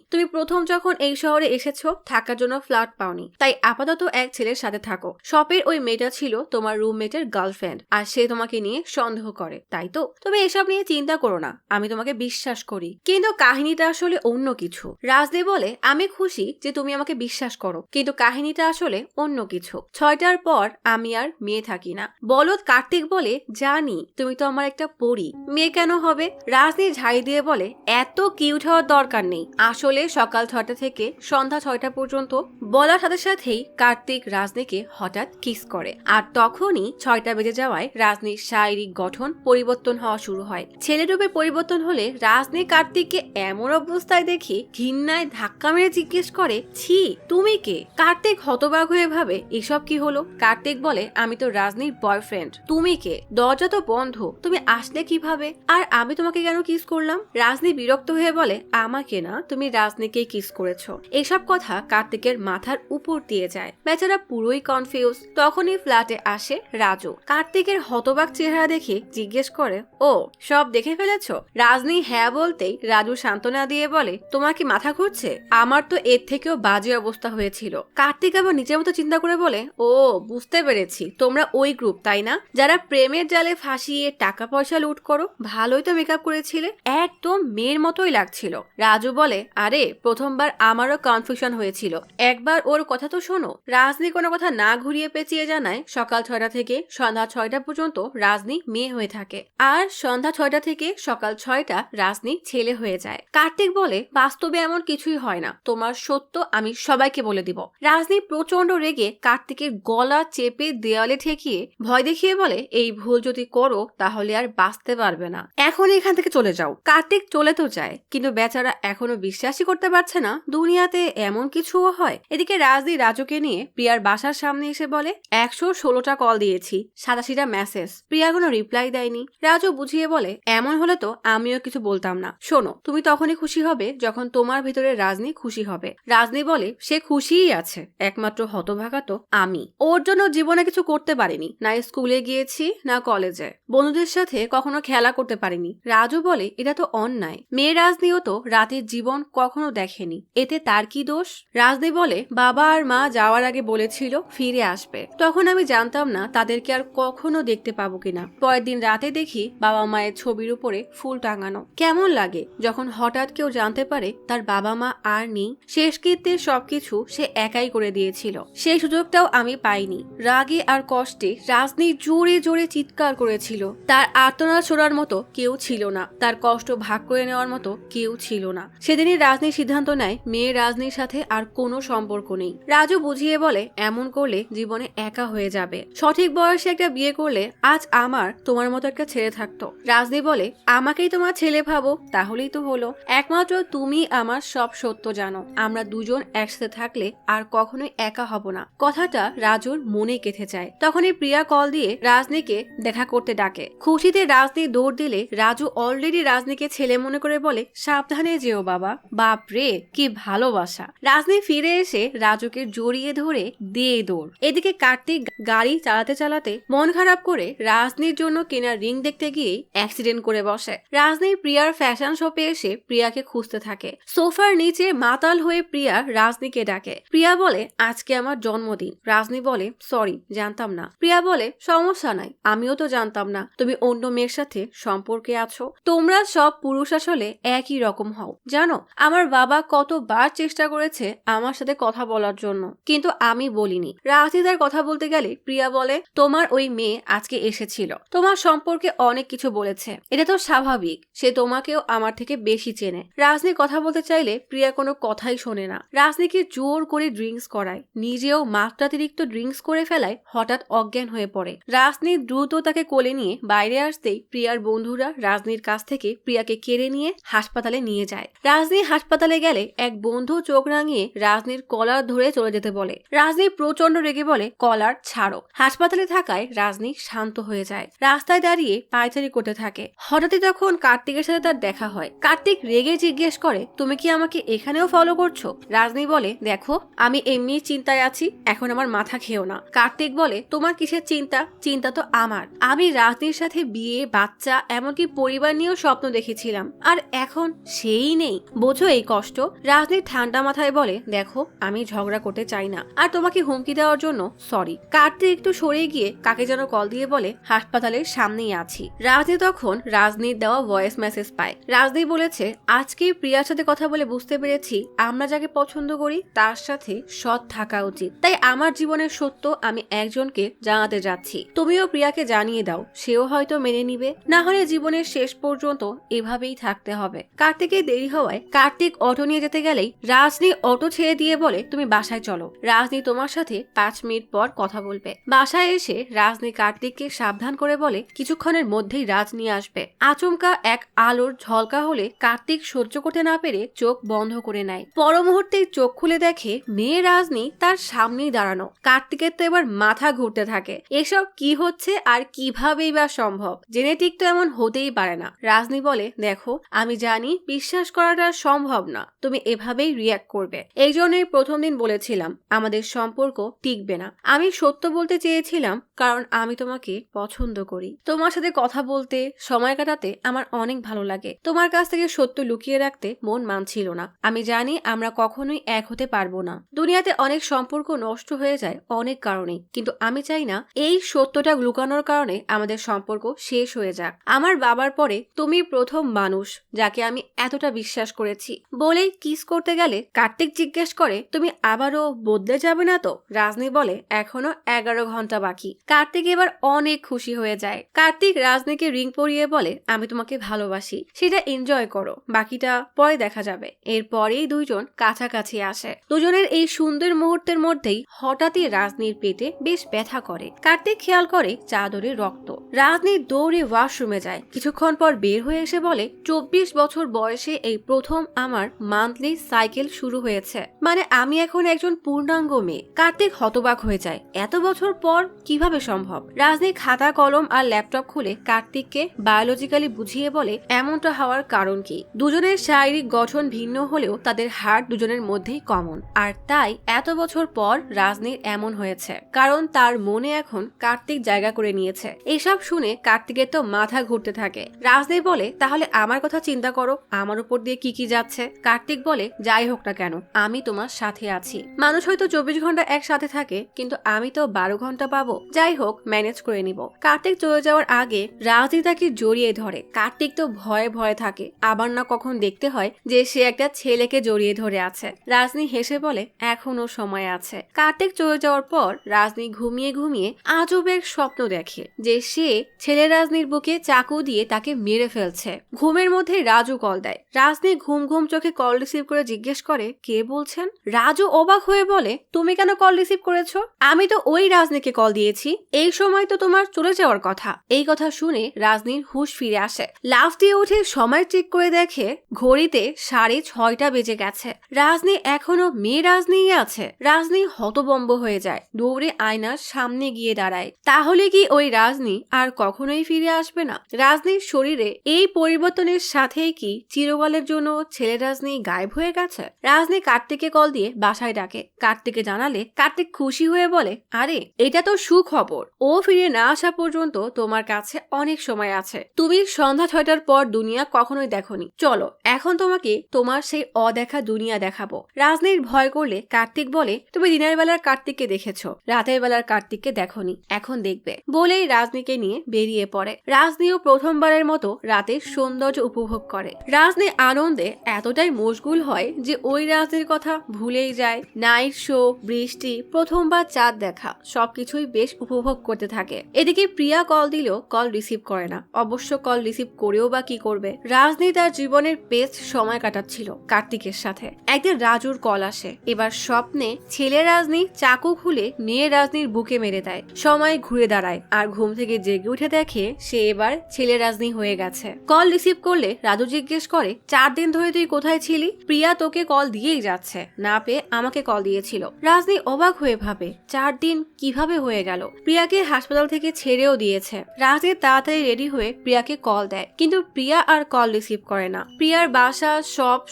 তুমি প্রথম যখন এই শহরে এসেছো থাকার জন্য ফ্ল্যাট পাওনি, তাই আপাতত এক ছেলের সাথে থাকো। শপের ওই মেয়েটা ছিল তোমার রুমমেটের গার্লফ্রেন্ড, আর সে তোমাকে নিয়ে সন্দেহ করে, তাই তো? তবে এসব নিয়ে চিন্তা করো না, আমি তোমাকে বিশ্বাস করি, কিন্তু কাহিনীটা আসলে অন্য কিছু। রাজদেব বলে, আমি খুশি যে তুমি আমাকে বিশ্বাস করো, কিন্তু কাহিনীটা আসলে অন্য কিছু। 6টার পর আমি আর মেয়ে থাকি না। বলদ কার্তিক বলে, জানি, তুমি তো আমার একটা পরী, মেয়ে কেন হবে? রাজনী ঝাড়ি দিয়ে বলে, এত কিউট হওয়ার দরকার নেই। আসলে সকাল 6টা থেকে সন্ধ্যা 6টা পর্যন্ত। বলার সাথে সাথেই কার্তিক রাজনীকে হঠাৎ কিস করে, আর তখনই 6টা বেজে যাওয়ায় রাজনীর শারীরিক গঠন পরিবর্তন হওয়া শুরু হয়। ছেলে রূপে পরিবর্তন হলে রাজনী কার্তিককে এমন অবস্থায় দেখে ঘৃণায় ধাক্কা মেরে জিজ্ঞেস করে, ছি, তুমি কে? কার্তিক হতবাক হয়ে ভাবে, এসব কি হলো? কার্তিক বলে, আমি তো রাজনীর বয়ফ্রেন্ড। তুমি কে? দরজা তো বন্ধ, তুমি আসলে কিভাবে? আর আমি তোমাকে কেন কিস করলাম? রাজনী বিরক্ত হয়ে বলে, আমাকে না, তুমি রাজনীকে কিস করেছো। এসব কথা কার্তিকের মাথার উপর দিয়ে যায়। বেচারা পুরো পুরোই কনফিউজ। তখনই ফ্ল্যাটে আসে রাজু। কার্তিকের হতবাক চেহারা দেখে জিজ্ঞেস করে, ও সব দেখে ফেলেছো? রাজনী হ্যাঁ বলতেই রাজু সান্ত্বনা দিয়ে বলে, তোমার কি মাথা ঘুরছে? আমার তো এর থেকেও বাজে অবস্থা হয়েছিল। কার্তিক আবার নিজের মতো চিন্তা করে বলে, ও বুঝতে পেরেছি, তোমরা ওই গ্রুপ তাই না, যারা প্রেমের জালে ফাঁসিয়ে টাকা পয়সা লুট করো। ভালোই তো মেকআপ করেছিলে, একদম মেয়ের মতোই লাগছিল। রাজু বলে, আরে প্রথমবার আমারও কনফিউশন হয়েছিল, একবার ওর কথা তো শোনো। রাজনী কোনো কথা না ঘুরিয়ে পেঁচিয়ে জানায়, সকাল 6টা থেকে সন্ধ্যা 6টা পর্যন্ত রাজনী মেয়ে হয়ে থাকে, আর সন্ধ্যা 6টা থেকে সকাল 6টা রাজনী ছেলে হয়ে যায়। কার্তিক বলে, বাস্তবে এমন কিছুই হয় না, তোমার সত্য আমি সবাইকে বলে দিব। রাজনী প্রচন্ড রেগে কার্তিকের গলা চেপে দেওয়ালে ঠেকিয়ে ভয় দেখিয়ে বলে, এই ভুল যদি করো তাহলে আর বাঁচতে পারবে না, এখন এখান থেকে চলে যাও। কার্তিক চলে তো যায়, কিন্তু বেচারা এখনো বিশ্বাসই করতে পারছে না দুনিয়াতে এমন কিছুও হয়। এদিকে রাজনী রাজুকে নিয়ে প্রিয়ার বাসার সামনে এসে বলে, 116টা কল দিয়েছি, 87টা মেসেজ, প্রিয়া কোনো রিপ্লাই দেয়নি। রাজু বুঝিয়ে বলে, এমন হলে তো আমিও কিছু বলতাম না। শোনো, তুমি তখনই খুশি হবে যখন তোমার ভিতরে রাজনী খুশি হবে। রাজনী বলে, সে খুশিই আছে, একমাত্র হতভাগা তো আমি। ওর জন্য জীবনে কিছু করতে পারিনি, না স্কুলে গিয়েছি না কলেজে, বন্ধুদের সাথে কখনো খেলা করতে পারিনি। রাজু বলে, এটা তো অন্যায়। মেয়ে রাজনীও তো রাতের জীবন কখনো দেখেনি, এতে তার কি দোষ? রাজনী বলে, বাবা আর মা যাওয়ার আগে বলেছিল ফিরে আসবে, তখন আমি জানতাম না তাদেরকে আর কখনো দেখতে পাবো কিনা। পরের দিন রাতে দেখি বাবা মায়ের ছবির উপরে ফুল টাঙানো। কেমন লাগে যখন হঠাৎ কেউ জানতে পারে তার বাবা মা আর নেই। শেষকৃত্যের সবকিছু সে একাই করে দিয়েছিল, সেই সুযোগটাও আমি পাইনি। রাগে আর কষ্টে রাজনী জোরে জোরে চিৎকার করেছিল। তার আর্তনাদ শোনার মতো কেউ ছিল না, তার কষ্ট ভাগ করে নেওয়ার মতো কেউ ছিল না। সেদিনই রাজনী সিদ্ধান্ত নেয় মেয়ে রাজনীর সাথে আর কোনো সম্পর্ক নেই। রাজু বুঝিয়ে বলে, এমন করলে জীবনে একা হয়ে যাবে, সঠিক বয়সে একটা বিয়ে করলে আজ আমার তোমার মতো একটা ছেলে থাকতো। রাজনী বলে, আমাকেই তোমার ছেলে ভাবো, তাহলেই তো হলো। একমাত্র তুমি আমার সব সত্য জানো, আমরা দুজন একসাথে থাকলে আর কখনোই একা হব না। কথাটা রাজুর মনে গেঁথে যায়। তখনই প্রিয়া কল দিয়ে রাজনীকে দেখা করতে ডাকে। খুশিতে রাজনী দৌড় দিলে রাজু অলরেডি রাজনীকে ছেলে মনে করে বলে, সাবধানে যেও বাবা। বাপ রে, কি ভালোবাসা। রাজনী ফিরে এসে রাজুকে জড়িয়ে ধরে দিয়ে দৌড়। এদিকে কার্তিক গাড়ি চালাতে চালাতে মন খারাপ করে রাজনীর জন্য কেনা রিং দেখতে গিয়ে অ্যাক্সিডেন্ট করে বসে। রাজনী প্রিয়ার ফ্যাশন শপে এসে প্রিয়াকে খুঁজতে থাকে। সোফার নিচে মাতাল হয়ে প্রিয়া রাজনীকে ডাকে। প্রিয়া বলে, আজকে আমার জন্মদিন। রাজনী বলে, সরি, জানতাম না। প্রিয়া বলে, সমস্যা নাই, আমিও তো জানতাম না তুমি অন্য মেয়ের সাথে সম্পর্কে আছো। তোমরা সব পুরুষ আসলে একই রকম হও। জানো, আমার বাবা কতবার চেষ্টা করেছে আমার সাথে কথা বলার জন্য, কিন্তু আমি বলিনি। রাজনী তার কথা বলতে গেলে প্রিয়া বলে, তোমার ওই মেয়ে আজকে এসেছিল, তোমার সম্পর্কে অনেক কিছু বলেছে, এটা তো স্বাভাবিক, সে তোমাকেও আমার থেকে বেশি চেনে। রাজনী কথা বলতে চাইলে প্রিয়া কোনো কথাই শোনে না। রাজনীকে জোর করে ড্রিঙ্কস করায়, নিজেও মাত্রাতিরিক্ত ড্রিঙ্কস করে ফেলায় হঠাৎ অজ্ঞান হয়ে পড়ে। রাজনী দ্রুত তাকে কোলে নিয়ে বাইরে আসতেই প্রিয়ার বন্ধুরা রাজনীর কাছ থেকে প্রিয়াকে কেড়ে নিয়ে হাসপাতালে নিয়ে যায়। রাজনী হাসপাতালে গেলে এক বন্ধু চোখ রাঙিয়ে রাজনীর কলার ধরে চলে যেতে বলে। রাজনী প্রচন্ড রেগে বলে, কলার ছাড়ো। হাসপাতালে থাকায় রাজনী শান্ত হয়ে যায়, রাস্তায় দাঁড়িয়ে পায়চারি করতে থাকে। হঠাৎই তখন কার্তিকের সাথে তার দেখা হয়। কার্তিক রেগে জিজ্ঞেস করে, তুমি কি আমাকে এখানেও ফলো করছো? রাজনী বলে, দেখো, আমি এমনি চিন্তায় আছি, এখন আমার মাথা খেও না। কার্তিক বলে, তোমার কিসের চিন্তা? চিন্তা তো আমার। আমি রাজনীর সাথে বিয়ে, বাচ্চা, এমনকি পরিবার নিয়েও স্বপ্ন দেখেছিলাম, আর এখন সেই নেই। বোঝো এই কষ্ট? রাজনী ঠান্ডা মাথায় বলে, দেখো, আমি ঝগড়া করতে চাই না, আর তোমাকে হুমকি দেওয়ার জন্য সরি। কার্তিক একটু সরে গিয়ে কাকে যেন কল দিয়ে বলে, হাসপাতালের সামনেই আছি। রাজনী তখন রাজনীর দেওয়া ভয়েস মেসেজ পায়। রাজনী বলেছে, আজকে প্রিয়ার সাথে কথা বলে বুঝতে পেরেছি আমরা যাকে পছন্দ করি তার সাথে সৎ থাকা উচিত। তাই আমার জীবনের সত্য আমি একজনকে জানাতে যাচ্ছি, তুমিও প্রিয়াকে জানিয়ে দাও, সেও হয়তো মেনে নিবে, না হলে জীবনের শেষ পর্যন্ত এভাবেই থাকতে হবে। কার্তিকের দেরি হওয়ায় কার্তিক অটো নিয়ে যেতে গেলেই রাজনী অটো ছেড়ে দিয়ে বলে, তুমি বাসায় চলো, রাজনী তোমার সাথে 5 মিনিট পর কথা বলবে। বাসায় এসে রাজনী কার্তিককে সাবধান করে বলে, কিছুক্ষণের মধ্যেই রাজনী আসবে। আচমকা এক আলোর ঝলকা হলে কার্তিক সহ্য করতে না পেরে চোখ বন্ধ করে নেয়। পর মুহূর্তে চোখ খুলে দেখে মেয়ে রাজনী তার সামনেই দাঁড়ানো। কার্তিকের তো এবার মাথা ঘুরতে থাকে, এসব কি হচ্ছে আর কিভাবেই বা সম্ভব? জেনেটিক তো এমন হতেই পারে না। রাজনী বলে, দেখো, আমি জানি বিশ্বাস করাটা সম্ভব না, তুমি এভাবেই রিয়াক্ট করবে, এই জন্যই প্রথম দিন বলেছিলাম আমাদের সম্পর্ক সম্পর্ক টিকবে না। আমি সত্য বলতে চেয়েছিলাম কারণ আমি তোমাকে পছন্দ করি। তোমার সাথে কথা বলতে, সময় কাটাতে আমার অনেক ভালো লাগে। তোমার কাছ থেকে সত্য লুকিয়ে রাখতে মন মানছিল না। আমি জানি আমরা কখনোই এক হতে পারবো না। দুনিয়াতে অনেক সম্পর্ক নষ্ট হয়ে যায় অনেক কারণে, কিন্তু আমি চাই না এই সত্যটা লুকানোর কারণে আমাদের সম্পর্ক শেষ হয়ে যাক। আমার বাবার পরে তুমি প্রথম মানুষ যাকে আমি এতটা বিশ্বাস করেছি। বলেই কিস করতে গেলে কার্তিক জিজ্ঞেস করে, তুমি আবারও বদলে যাবে না তো? রাজনী বলে, এখনো 11 ঘন্টা বাকি। কার্তিক এবার অনেক খুশি হয়ে যায়। কার্তিক রাজনীকে রিং পরিয়ে বলে, আমি তোমাকে ভালোবাসি, সেটা এনজয় করো, বাকিটা পরে দেখা যাবে। এরপরেই দুইজন কাছাকাছি আসে। দুজনের এই সুন্দর মুহূর্তের মধ্যেই হঠাৎই রাজনীর পেটে বেশ ব্যথা করে। কার্তিক খেয়াল করে চাদরে রক্ত। রাজনী দৌড়ে ওয়াশরুমে যায়। কিছুক্ষণ পর বের হয়ে এসে বলে, 24 বছর বয়সে এই প্রথম আমার মান্থলি সাইকেল শুরু হয়েছে। মানে আমি এখন একজন পূর্ণাঙ্গ মেয়ে। কার্তিক হতবাক হয়ে যায়, এত বছর পর কিভাবে সম্ভব? রাজনী খাতা কলম আর ল্যাপটপ খুলে কার্তিককে বায়োলজিক্যালি বুঝিয়ে বলে, এমনটা হওয়ার কারণ কি। দুজনের শারীরিক গঠন ভিন্ন হলেও তাদের হার্ট দুজনের মধ্যেই কমন, আর তাই এত বছর পর রাজনীর এমন হয়েছে, কারণ তার মনে এখন কার্তিক জায়গা করে নিয়েছে। এসব শুনে কার্তিকের তো মাথা ঘুরতে থাকে। রাজনী বলে, তাহলে আমার কথা চিন্তা করো, আমার উপর দিয়ে কি কি যাচ্ছে। কার্তিক বলে, যাই হোক না কেন আমি তোমার সাথে আছি। মানুষ হয়তো 24 ঘন্টা একসাথে থাকে, কিন্তু আমি তো 12 ঘন্টা পাবো। যাই হোক, ম্যানেজ করে নিব। কার্তিক চলে যাওয়ার আগে রাজনী তাকে জড়িয়ে ধরে। কার্তিক তো ভয়ে ভয়ে থাকে, আবার না কখন দেখতে হয় যে সে একটা ছেলেকে জড়িয়ে ধরে আছে। রাজনী হেসে বলে, এখনো সময় আছে। কার্তিক চলে যাওয়ার পর রাজনী ঘুমিয়ে ঘুমিয়ে আজব এক স্বপ্ন দেখে যে সে ছেলে রাজনীর বুকে চাকু দিয়ে তাকে মেরে ফেলছে। ঘুমের মধ্যে রাজু কল দেয়। রাজনী ঘুম ঘুম চোখে কল রিসিভ করে জিজ্ঞেস করে, কে বলছেন? রাজু অবাক হয়ে বলে, তুমি কেন কল রিসিভ করেছো? আমি তো ওই রাজনীকে কল দিয়েছি, এই সময় তো তোমার চলে যাওয়ার কথা। এই কথা শুনে রাজনীর হুঁশ ফিরে আসে। লাফ দিয়ে উঠে সময় চেক করে দেখে ঘড়িতে 6:30 বেজে গেছে। রাজনী এখনো মেয়ে রাজনীই আছে। রাজনী হতবম্ব হয়ে যায়, দৌড়ে আয়নার সামনে গিয়ে দাঁড়ায়। তাহলে কি ওই রাজনী আর কখনোই ফিরে আসবে না? রাজনীর শরীরে এই পরিবর্তনের সাথেই কি চিরকালের জন্য ছেলে রাজনী গায়েব হয়ে গেছে? রাজনী কার্তিককে কল দিয়ে বাসায় ডাকে। কার্তিককে জানালে কার্তিক খুশি হয়ে বলে, আরে এটা তো সুখবর। ও ফিরে না আসা পর্যন্ত তোমার কাছে অনেক সময় আছে। তুমি সন্ধ্যা 6টার পর দুনিয়া কখনোই দেখোনি। চলো এখন তোমাকে তোমার সেই অদেখা দুনিয়া দেখাবো। রাজনীর ভয় করলে কার্তিক বলে, তুমি দিনের বেলার কার্তিককে দেখেছো, রাতের বেলার কার্তিককে দেখোনি, এখন দেখবে। বলেই রাজনীকে নিয়ে বেরিয়ে পড়ে। রাজনীও প্রথমবারের মতো রাতের সৌন্দর্য উপভোগ করে। রাজনী আনন্দে এতটাই মশগুল হয় যে ওই রাজনীর কথা ভুলেই যায়। নাইট শো, বৃষ্টি, প্রথমবার চাঁদ দেখা, সবকিছুই বেশ উপভোগ করতে থাকে। এদিকে প্রিয়া কল দিলেও কল রিসিভ করে না। অবশ্য কল রিসিভ করেও বা কি করবে? রাজনী তার জীবনের বেস্ট সময় কাটাচ্ছিল কার্তিকের সাথে। একদিন রাজুর কল আসে। এবার স্বপ্নে ছেলে রাজনী চাকু খুলে মেয়ে রাজনীর বুকে মেরে দেয়। সময় ঘুরে দাঁড়ায় আর ঘুম থেকে জেগে উঠে দেখে সে এবার ছেলে রাজনী হয়ে গেছে। কল রিসিভ করলে রাজু জিজ্ঞেস করে, 4 দিন ধরে তুই কোথায় ছিলি? প্রিয়া তোকে কল দিয়েই যাচ্ছে, না পেয়ে আমাকে কল দিয়েছিল। রাজনী অবাক হয়ে ভাবে, 4 দিন কিভাবে হয়ে গেল? প্রিয়াকে হাসপাতাল থেকে ছেড়েও দিয়েছে। রাজনী তাড়াতাড়ি রেডি হয়ে প্রিয়াকে কল দেয়, কিন্তু প্রিয়া আর কল রিসিভ করে না। প্রিয়ার বাসা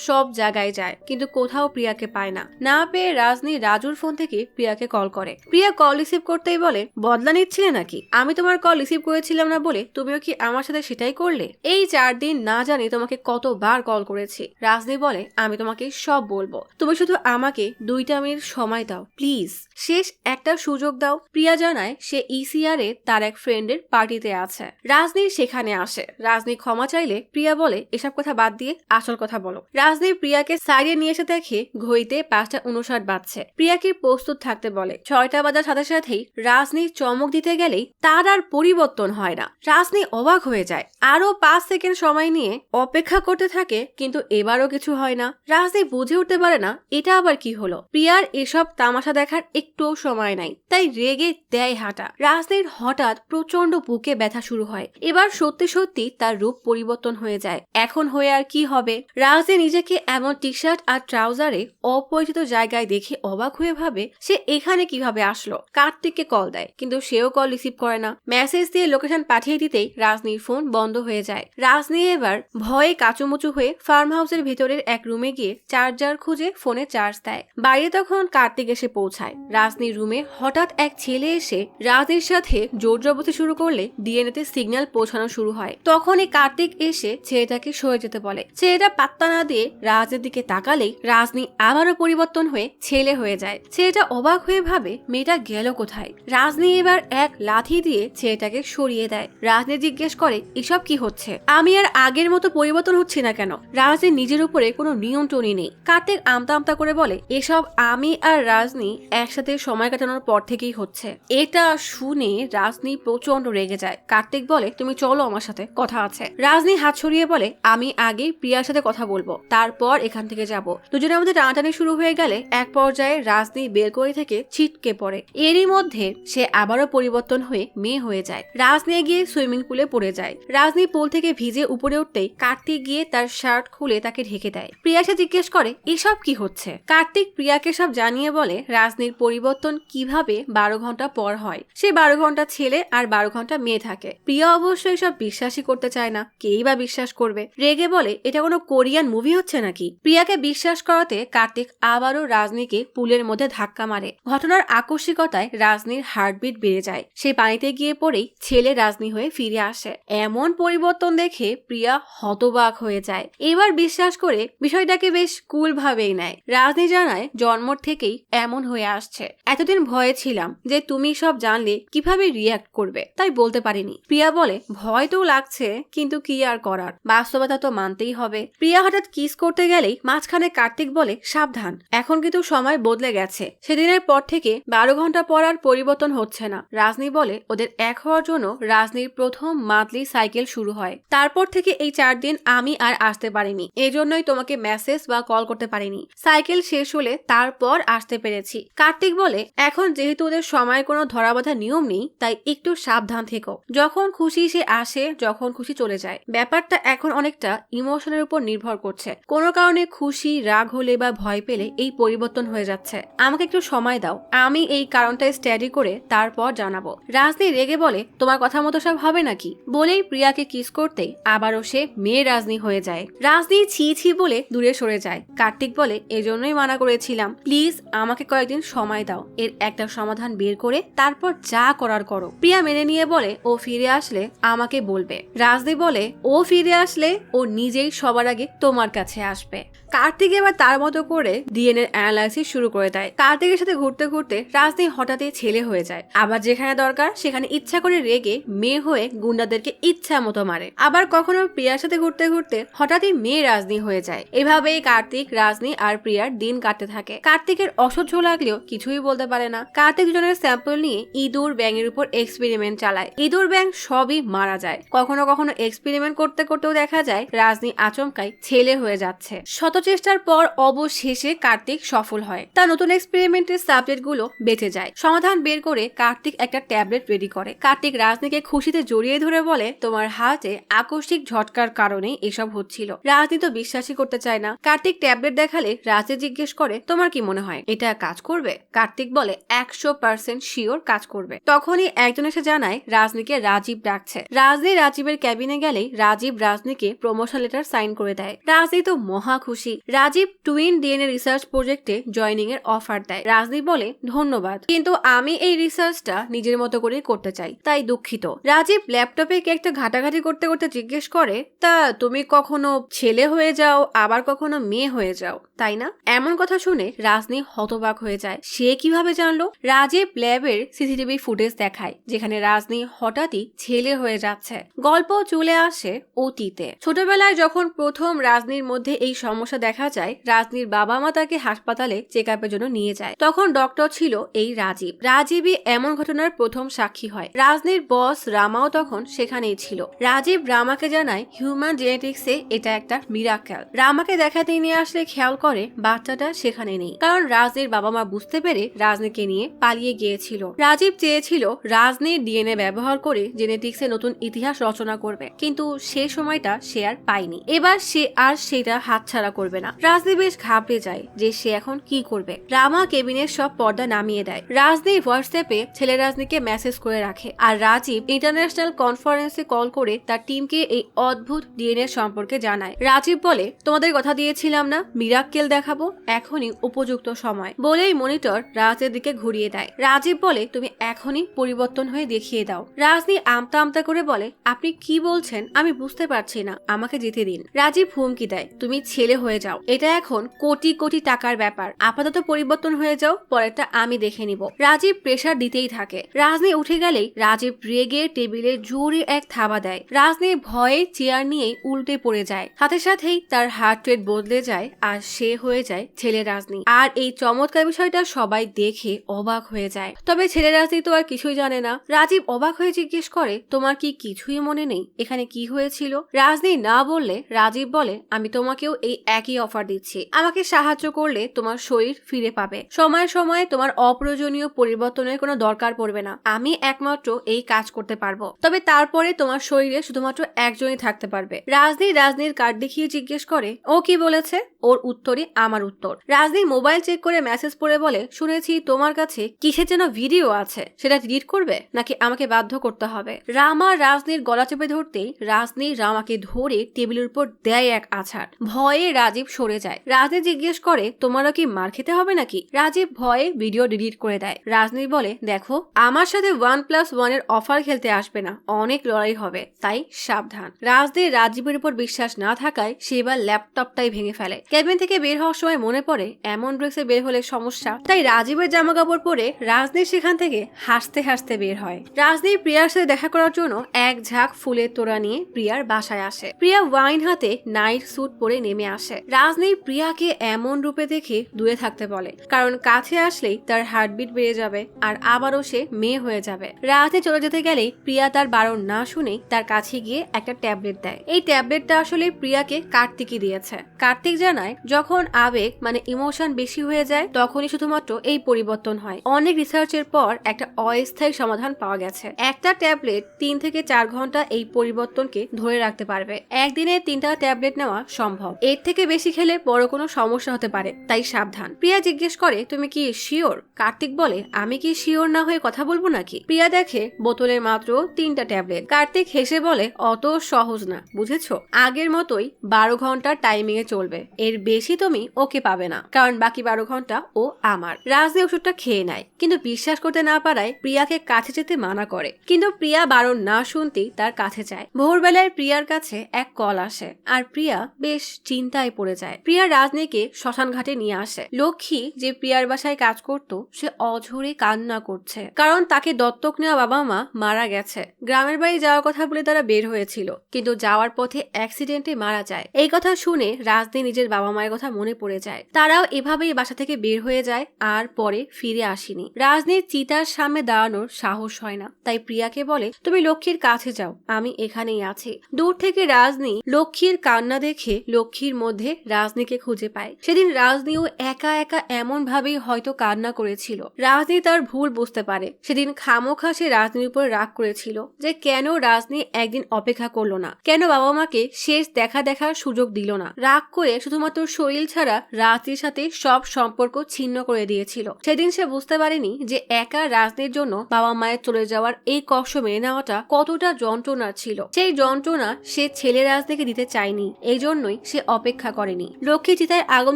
সব জায়গায় যায়, কিন্তু কোথাও প্রিয়াকে পায় না। না পেয়ে রাজনী রাজুর ফোন থেকে প্রিয়াকে কল করে। প্রিয়া কল রিসিভ করতেই বলে, বদলা নিচ্ছিলে নাকি? আমি তোমার কল রিসিভ করেছিলাম না বলে তুমিও কি আমার সাথে সেটাই করলে? এই 4 দিন না জানি তোমাকে কতবার কল করেছি। রাজনী বলে, আমি তোমাকে সব বলবো, তুমি শুধু আমাকে 2টা মিনিট সময় দাও প্লিজ, শেষ একটা সুযোগ দাও। প্রিয়া জানায় সে ইসিআর এ তার এক ফ্রেন্ডের পার্টিতে আছে। রাজনী সেখানে আসে। রাজনী ক্ষমা চাইলে প্রিয়া বলে, এসব কথা বাদ দিয়ে আসল কথা বলো। রাজনী প্রিয়াকে সাইডে নিয়ে এসে দেখে ঘড়িতে 5:59 বাজছে। প্রিয়াকে প্রস্তুত থাকতে বলে। 6টা বাজার সাথে সাথেই রাজনী চমক দিতে গেলেই তার আর পরিবর্তন হয় না। রাজনী অবাক হয়ে যায়, আরো 5 সেকেন্ড সময় নিয়ে অপেক্ষা করতে থাকে, কিন্তু এবারও কিছু হয় না। রাজনী বুঝে উঠতে পারে না এটা আবার কি হলো। প্রিয়ার এসব তামাশা দেখার একটুও সময় নাই, তাই রেগে দেয় হাঁটা। রাজনীর হঠাৎ প্রচন্ড বুকে ব্যথা শুরু হয়। এবার সত্যি সত্যি তার রূপ পরিবর্তন হয়ে যায়। এখন হয়ে আর কি হবে? রাজনী নিজেকে এমন টি শার্ট আর ট্রাউজারে অপরিচিত জায়গায় দেখে অবাক হয়ে ভাবে, সে এখানে কিভাবে আসলো? কার্তিককে কল দেয়, কিন্তু সেও কল রিসিভ করে না। মেসেজ দিয়ে লোকেশন পাঠিয়ে দিতেই রাজনীর ফোন বন্ধ হয়ে যায়। রাজনী এবার ভয়ে কাচুমুচু হয়ে ফার্ম হাউসের ভিতরের এক রুমে গিয়ে চার্জার খুঁজে ফোনে চার্জ দেয়। বাইরে তখন কার্তিক এসে পৌঁছায়। পৌঁছায়। রাজনীর রুমে হঠাৎ এক ছেলে এসে রাজনীর সাথে জোর জবরদস্তি শুরু করলে ডিএনএ তে সিগন্যাল পৌঁছানো শুরু হয়। তখনই কার্তিক এসে ছেলেটাকে সরে যেতে বলে। ছেলেটা পাত্তা না দিয়ে রাজের দিকে তাকালেই রাজনী আবারও পরিবর্তন হয়ে ছেলে হয়ে যায়। ছেলেটা অবাক হয়ে ভাবে মেয়েটা গেল কোথায়। রাজনী এবার এক লাথি দিয়ে ছেলেটাকে সরিয়ে দেয়। রাজনী জিজ্ঞেস করে এসব কি হচ্ছে, আমি আর আগের মতো পরিবর্তন হচ্ছি না কেন? রাজনীর নিজের উপরে কোনো নিয়ন্ত্রণই নেই। কার্তিক আমতা আমতা করে বলে এসব আমি আর রাজনী একসাথে সময় কাটানোর পর থেকেই হচ্ছে। এটা শুনে রাজনী প্রচন্ড রেগে যায়। কার্তিক বলে তুমি চলো আমার সাথে কথা আছে। রাজনী হাত সরিয়ে বলে আমি আগে প্রিয়ার সাথে কথা বলবো, তারপর এখান থেকে যাব। দুজনের মধ্যে টানাটানি শুরু হয়ে গেলে এক পর্যায়ে রাজনী বেলকনি থেকে ছিটকে পড়ে। এরই মধ্যে সে আবারও পরিবর্তন হয়ে মেয়ে হয়ে যায়। রাজনী গিয়ে সুইমিং পুলে পড়ে যায়। রাজনী পুল থেকে ভিজে উপরে উঠতেই কার্তিক গিয়ে তার শার্ট খুলে তাকে ঢেকে দেয়। প্রিয়া সে জিজ্ঞেস করে এসব কি হচ্ছে। কার্তিক প্রিয়াকে সব জানিয়ে বলে রাজনীর পরিবর্তন কিভাবে 12 ঘন্টা পর হয়। সে 12 ঘন্টা ছেলে আর 12 ঘন্টা মেয়ে থাকে। প্রিয়া অবশ্যই সব বিশ্বাসই করতে চায় না, কেই বা বিশ্বাস করবে। রেগে বলে এটা কোনো কোরিয়ান মুভি হচ্ছে নাকি। প্রিয়াকে বিশ্বাস করাতে কার্তিক আবারও রাজনীকে পুলের মধ্যে ধাক্কা মারে। ঘটনার আকস্মিকতায় রাজনীর হার্টবিট বেড়ে যায়। সে পানিতে গিয়ে পড়েই ছেলে রাজনী হয়ে ফিরে আসে। এমন পরিবর্তন দেখে প্রিয়া হতবাক হয়ে যায়। এবার বিশ্বাস করে বিষয়টাকে বেশ কুল ভাবেই নেয়। রাজনী জানায় জন্ম থেকেই এমন হয়ে আসছে। এতদিন ভয়ে ছিলাম যে তুমি সব জানলে কিভাবে রিয়াক্ট করবে, তাই বলতে পারিনি। প্রিয়া বলে ভয় তো লাগছে, কিন্তু কি আর করার, বাস্তবতা তো মানতেই হবে। প্রিয়া হঠাৎ কিস করতে গেলেই মাঝখানে কার্তিক বলে সাবধান, এখন কিন্তু সময় বদলে গেছে। সেদিনের পর থেকে 12 ঘন্টা পর আর পরিবর্তন হচ্ছে না। রাজনী বলে ওদের এক হওয়ার জন্য রাজনীর প্রথম মান্থলি সাইকেল শুরু হয়। তারপর থেকে এই 4 দিন আমি আর আসতে পারিনি, এজন্যই তোমাকে মেসেজ বা কল করতে পারিনি। সাইকেল শেষ হলে তারপর আসতে পেরেছি। কার্তিক বলে এখন যেহেতু ওদের সময় কোনো ধরাবাঁধা নিয়ম নেই, তাই একটু সাবধান থেকো। যখন খুশি সে আসে, যখন খুশি চলে যায়। ব্যাপারটা এখন অনেকটা ইমোশনের উপর নির্ভর করছে। কোনো কারণে খুশি, রাগ হলে বা ভয় পেলে এই পরিবর্তন হয়ে যাচ্ছে। আমাকে একটু সময় দাও, আমি এই কারণটা স্টাডি করে তারপর জানাবো। রাজনী রেগে বলে তোমার কথা মতো সব হবে নাকি। বলেই প্রিয়াকে কিস করতে আবারও সে মেয়ে রাজনী হয়ে যায়। রাজনী ছি ছি বলে দূরে সরে যায়। কার্তিক বলে এজন্যই মানা করেছিলাম, প্লিজ আমাকে কয়েকদিন সময় দাও, এর একটা সমাধান বের করে তারপর যা করার করো। প্রিয়া মেনে নিয়ে বলে ও ফিরে আসলে আমাকে বলবে। রাজনী বলে ও ফিরে আসলে ও নিজেই সবার আগে তোমার কাছে আসবে। কার্তিক এবার তার মতো করে ডিএনএ অ্যানালাইসিস শুরু করে দেয়। কার্তিকের সাথে ঘুরতে ঘুরতে রাজনী হঠাৎই ছেলে হয়ে যায়। আবার যেখানে দরকার সেখানে ইচ্ছা করে রেগে মেয়ে হয়ে গুন্ডাদেরকে ইচ্ছা মতো মারে। আবার কখনো প্রিয়ার সাথে ঘুরতে ঘুরতে হঠাৎই মেয়ে রাজনী হয়ে যায়। এভাবেই কার্তিক, রাজনী আর প্রিয়ার দিন কাটতে থাকে। কার্তিকের অসহ্য লাগলেও কিছুই বলতে পারে না। কার্তিক দুজনের স্যাম্পল নিয়ে ইঁদুর ব্যাঙের উপর এক্সপেরিমেন্ট চালায়। ইঁদুর ব্যাঙ সবই মারা যায়। কখনো কখনো এক্সপেরিমেন্ট করতে করতেও দেখা যায় রাজনী আচমকাই ছেলে হয়ে যাচ্ছে। শত চেষ্টার পর অবশেষে কার্তিক সফল হয়। তার নতুন এক্সপেরিমেন্টের সাবজেক্ট গুলো বেঁচে যায়। সমাধান বের করে কার্তিক একটা ট্যাবলেট রেডি করে। কার্তিক রাজনীকে খুশিতে জড়িয়ে ধরে বলে তোমার হাতে আকস্মিক ঝটকার কারণে এসব হচ্ছিল। রাজনী তো বিশ্বাসই করতে চায় না। কার্তিক ট্যাবলেট দেখালে রাজনী জিজ্ঞেস করে তোমার কি মনে হয় এটা কাজ করবে। কার্তিক বলে 100% শিওর কাজ করবে। তখনই একজন এসে জানায় রাজনীকে রাজীব ডাকছে। রাজনী রাজীবের ক্যাবিনে গেলেই রাজীব রাজনীকে প্রমোশন লেটার সাইন করে দেয়। রাজনী তো মহা খুশি। রাজীব টুইন ডিএনএ রিসার্চ প্রজেক্টে জয়নিং এর অফার দেয়। রাজনী বলে ধন্যবাদ, কিন্তু আমি এই রিসার্চটা নিজের মতো করে করতে চাই, তাই দুঃখিত। রাজীব ল্যাপটপে একটা ঘাটাঘাটি করতে করতে জিজ্ঞেস করে তা তুমি কখনো ছেলে হয়ে যাও আবার কখনো মেয়ে হয়ে যাও, তাই না? এমন কথা শুনে রাজনী হতবাক হয়ে যায়। সে কিভাবে জানলো? রাজীব ল্যাবের সিসিটিভি ফুটেজ দেখায় যেখানে রাজনী হঠাৎই ছেলে হয়ে যাচ্ছে। গল্প চলে আসে অতীতে। ছোটবেলায় যখন প্রথম রাজনীর মধ্যে এই সমস্যা দেখা যায়, রাজনীর বাবা মা তাকে হাসপাতালে চেক আপের জন্য নিয়ে যায়। তখন ডক্টর ছিল এই রাজীব। রাজীবই এমন ঘটনার প্রথম সাক্ষী হয়। রাজনীর বস রামাও তখন সেখানেই ছিল। রাজীব রামাকে জানায় হিউম্যান জেনেটিক্সে এটা একটা মিরাকেল। রামাকে দেখাতে নিয়ে আসলে খেয়াল করে বাচ্চাটা সেখানে নেই, কারণ রাজনীর বাবা মা বুঝতে পেরে রাজনীকে নিয়ে পালিয়ে গিয়েছিল। রাজীব চেয়েছিল রাজনীর ডিএনএ ব্যবহার করে জেনেটিক্সে নতুন ইতিহাস রচনা করবে, কিন্তু সে সময়টা সে আর পায়নি। এবার সে আর সেটা হাতছাড়া করবে না। রাজনী বেশ ঘাবড়ে যায় যে সে এখন কি করবে। রামা কেবিনের সব পর্দা নামিয়ে দেয়। রাজনী হোয়াটসঅ্যাপে ছেলে রাজনীকে মেসেজ করে রাখে, আর রাজীব ইন্টারন্যাশনাল কনফারেন্সে কল করে তার টিমকে এই অদ্ভুত ডিএনএ সম্পর্কে জানায়। রাজীব বলে তোমাদের কথা দিয়েছিলাম না মিরাক্কেল দেখাবো, এখনই উপযুক্ত সময়। বলেই মনিটর রাজের দিকে ঘুরিয়ে দেয়। রাজীব বলে তুমি এখনই পরিবর্তন হয়ে দেখিয়ে দাও। রাজনী আমতা আমতা করে বলে আপনি কি বলছেন আমি বুঝতে পারছি না, আমাকে যেতে দিন। রাজীব হুমকি দেয় তুমি ছেলে হয়ে যাও, এটা এখন কোটি কোটি টাকার ব্যাপার, আপাতত পরিবর্তন হয়ে যাও, পরেরটা আমি দেখে নিব। রাজীব প্রেসার দিতেই থাকে। রাজনী উঠে গেলেই রাজীব রেগে টেবিলে জোরে এক থাবা দেয়। রাজনী ভয়ে চেয়ার নিয়ে উল্টে পড়ে যায়। সাথে সাথেই তার হার্ট রেট বদলে যায় আর সে হয়ে যায় ছেলে রাজনী। আর এই চমৎকার বিষয়টা সবাই দেখে অবাক হয়ে যায়। তবে ছেলে রাজনী তো আর কিছুই জানে না। রাজীব অবাক হয়ে জিজ্ঞেস করে তোমার কি কিছুই মনে নেই এখানে কি হয়েছিল? রাজনী না বললে রাজীব বলে আমি তোমাকেও এই একই অফার দিচ্ছি, আমাকে সাহায্য করলে তোমার শরীর ফিরে পাবে, সময়ে সময়ে তোমার অপ্রয়োজনীয় পরিবর্তনের কোনো দরকার পড়বে না, আমি একমাত্র এই কাজ করতে পারবো, তবে তারপরে তোমার শরীরে শুধুমাত্র একজনই থাকতে পারবে। রাজনীর কার্ড দেখিয়ে জিজ্ঞেস করে ও কি বলেছে? ওর উত্তরই আমার উত্তর। রাজনী মোবাইল চেক করে মেসেজ পড়ে বলে শুনেছি তোমার কাছে কিসের যেন ভিডিও আছে, সেটা ডিলিট করবে নাকি আমাকে বাধ্য করতে হবে? রামা রাজনীর গলা চেপে ধরতেই রাজনী রামাকে ধরে টেবিলের উপর দেয় এক আছাড়। ভয়ে রাজীব সরে যায়। রাজনী জিজ্ঞেস করে তোমারও কি মার খেতে হবে নাকি? রাজীব ভয়ে ভিডিও ডিলিট করে দেয়। রাজনী বলে দেখো আমার সাথে 1+1 এর অফার খেলতে আসবে না, অনেক লড়াই হবে, তাই সাবধান। রাজনীর রাজীবের উপর বিশ্বাস না থাকায় সে এবার ল্যাপটপটাই ভেঙে ফেলে। কেবিন থেকে বের হওয়ার সময় মনে পড়ে এমন ড্রেসে বের হলে সমস্যা, তাই রাজীবের জামা কাপড় পরে রাজনী সেখান থেকে হাসতে হাসতে বের হয়। রাজনী প্রিয়ার সাথে দেখা করার জন্য এক ঝাঁক ফুলের তোড়া নিয়ে প্রিয়ার বাসায় আসে। প্রিয়া ওয়াইন হাতে নাইট স্যুট পরে নেমে আসে। রাজনী প্রিয়াকে এমন রূপে দেখে দূরে থাকতে বলে, কারণ কাছে আসলেই তার হার্টবিট বেড়ে যাবে আর আবারও সে মেয়ে হয়ে যাবে। রাজনী চলে যেতে গেলেই প্রিয়া তার বারণ না শুনেই তার কাছে গিয়ে একটা ট্যাবলেট দেয়। এই ট্যাবলেটটা আসলে প্রিয়াকে কার্তিকই দিয়েছে। কার্তিক জানায় যখন আবেগ মানে ইমোশন বেশি হয়ে যায় তখনই শুধুমাত্র এই পরিবর্তন হয়। অনেক রিসার্চের পর একটা অস্থায়ী সমাধান পাওয়া গেছে। একটা ট্যাবলেট 3 থেকে 4 ঘন্টা এই পরিবর্তনকে ধরে রাখতে পারবে। একদিনে 3টা ট্যাবলেট নেওয়া সম্ভব, এর থেকে বেশি খেলে বড় কোনো সমস্যা হতে পারে, তাই সাবধান। প্রিয়া জিজ্ঞেস করে তুমি কি শিওর? কার্তিক বলে আমি কি শিওর না হয়ে কথা বলবো নাকি? প্রিয়া দেখে বোতলে মাত্র 3টা ট্যাবলেট। কার্তিক হেসে বলে অত সহজ না, বুঝেছো? আগের মতোই 12 ঘন্টার টাইমিং এ চলবে, এর বেশি তুমি ওকে পাবে না, কারণ বাকি 12 ঘন্টা ও আমার। রাজনী ওষুধটা খেয়ে নেয়, কিন্তু বিশ্বাস করতে না পারায় প্রিয়াকে কাছে যেতে মানা করে, কিন্তু প্রিয়া বারণ না শুনতেই তার কাছে যায়। ভোরবেলায় প্রিয়ার কাছে এক কল আসে আর প্রিয়া বেশ চিন্তায় পড়ে যায়। প্রিয়া রাজনীকে শ্মশান ঘাটে নিয়ে আসে। লক্ষ্মী যে প্রিয়ার বাসায় কাজ করত সে অঝরে কান্না করছে, কারণ তাকে দত্তক নেওয়া বাবা মা মারা গেছে। গ্রামের বাড়ি যাওয়ার কথা বলে তারা বের হয়েছিল, কিন্তু যাওয়ার পথে অ্যাক্সিডেন্টে মারা যায়। এই কথা শুনে রাজনী নিজের বাবা মায়ের কথা মনে পড়ে যায়। তারাও এভাবেই বাসা থেকে বের হয়ে যায় আর পরে ফিরে আসেনি। রাজনীর চিতার সামনে দাঁড়ানোর সাহস হয় না, তাই প্রিয়াকে বলে তুমি লক্ষ্মীর কাছে যাও, আমি এখানেই আছি। দূর থেকে রাজনী লক্ষ্মীর কান্না দেখে লক্ষ্মীর মধ্যে রাজনীকে খুঁজে পায়। সেদিন রাজনীও একা একা এমন ভাবেই হয়তো কান্না করেছিল। রাজনী তার ভুল বুঝতে পারে। সেদিন খামোখা সে রাজনীর উপর রাগ করেছিল যে কেন রাজনী একদিন অপেক্ষা করলো না, কেন বাবা মাকে শেষ দেখার সুযোগ দিল না। রাগ করে শুধুমাত্র শরীর ছাড়া রাজনীর সাথে সব সম্পর্ক ছিন্ন করে দিয়েছিল। সেদিন সে বুঝতে পারেনি যে একা রাজনীর জন্য বাবা মায়ের চলে যাওয়ার এই কষ্ট মেনে নেওয়াটা কতটা যন্ত্রণার ছিল। সেই যন্ত্রণা সে ছেলে রাজনীকে দিতে চায়নি, এই জন্যই সে অপেক্ষা করেনি। লক্ষ্মী চিতায় আগুন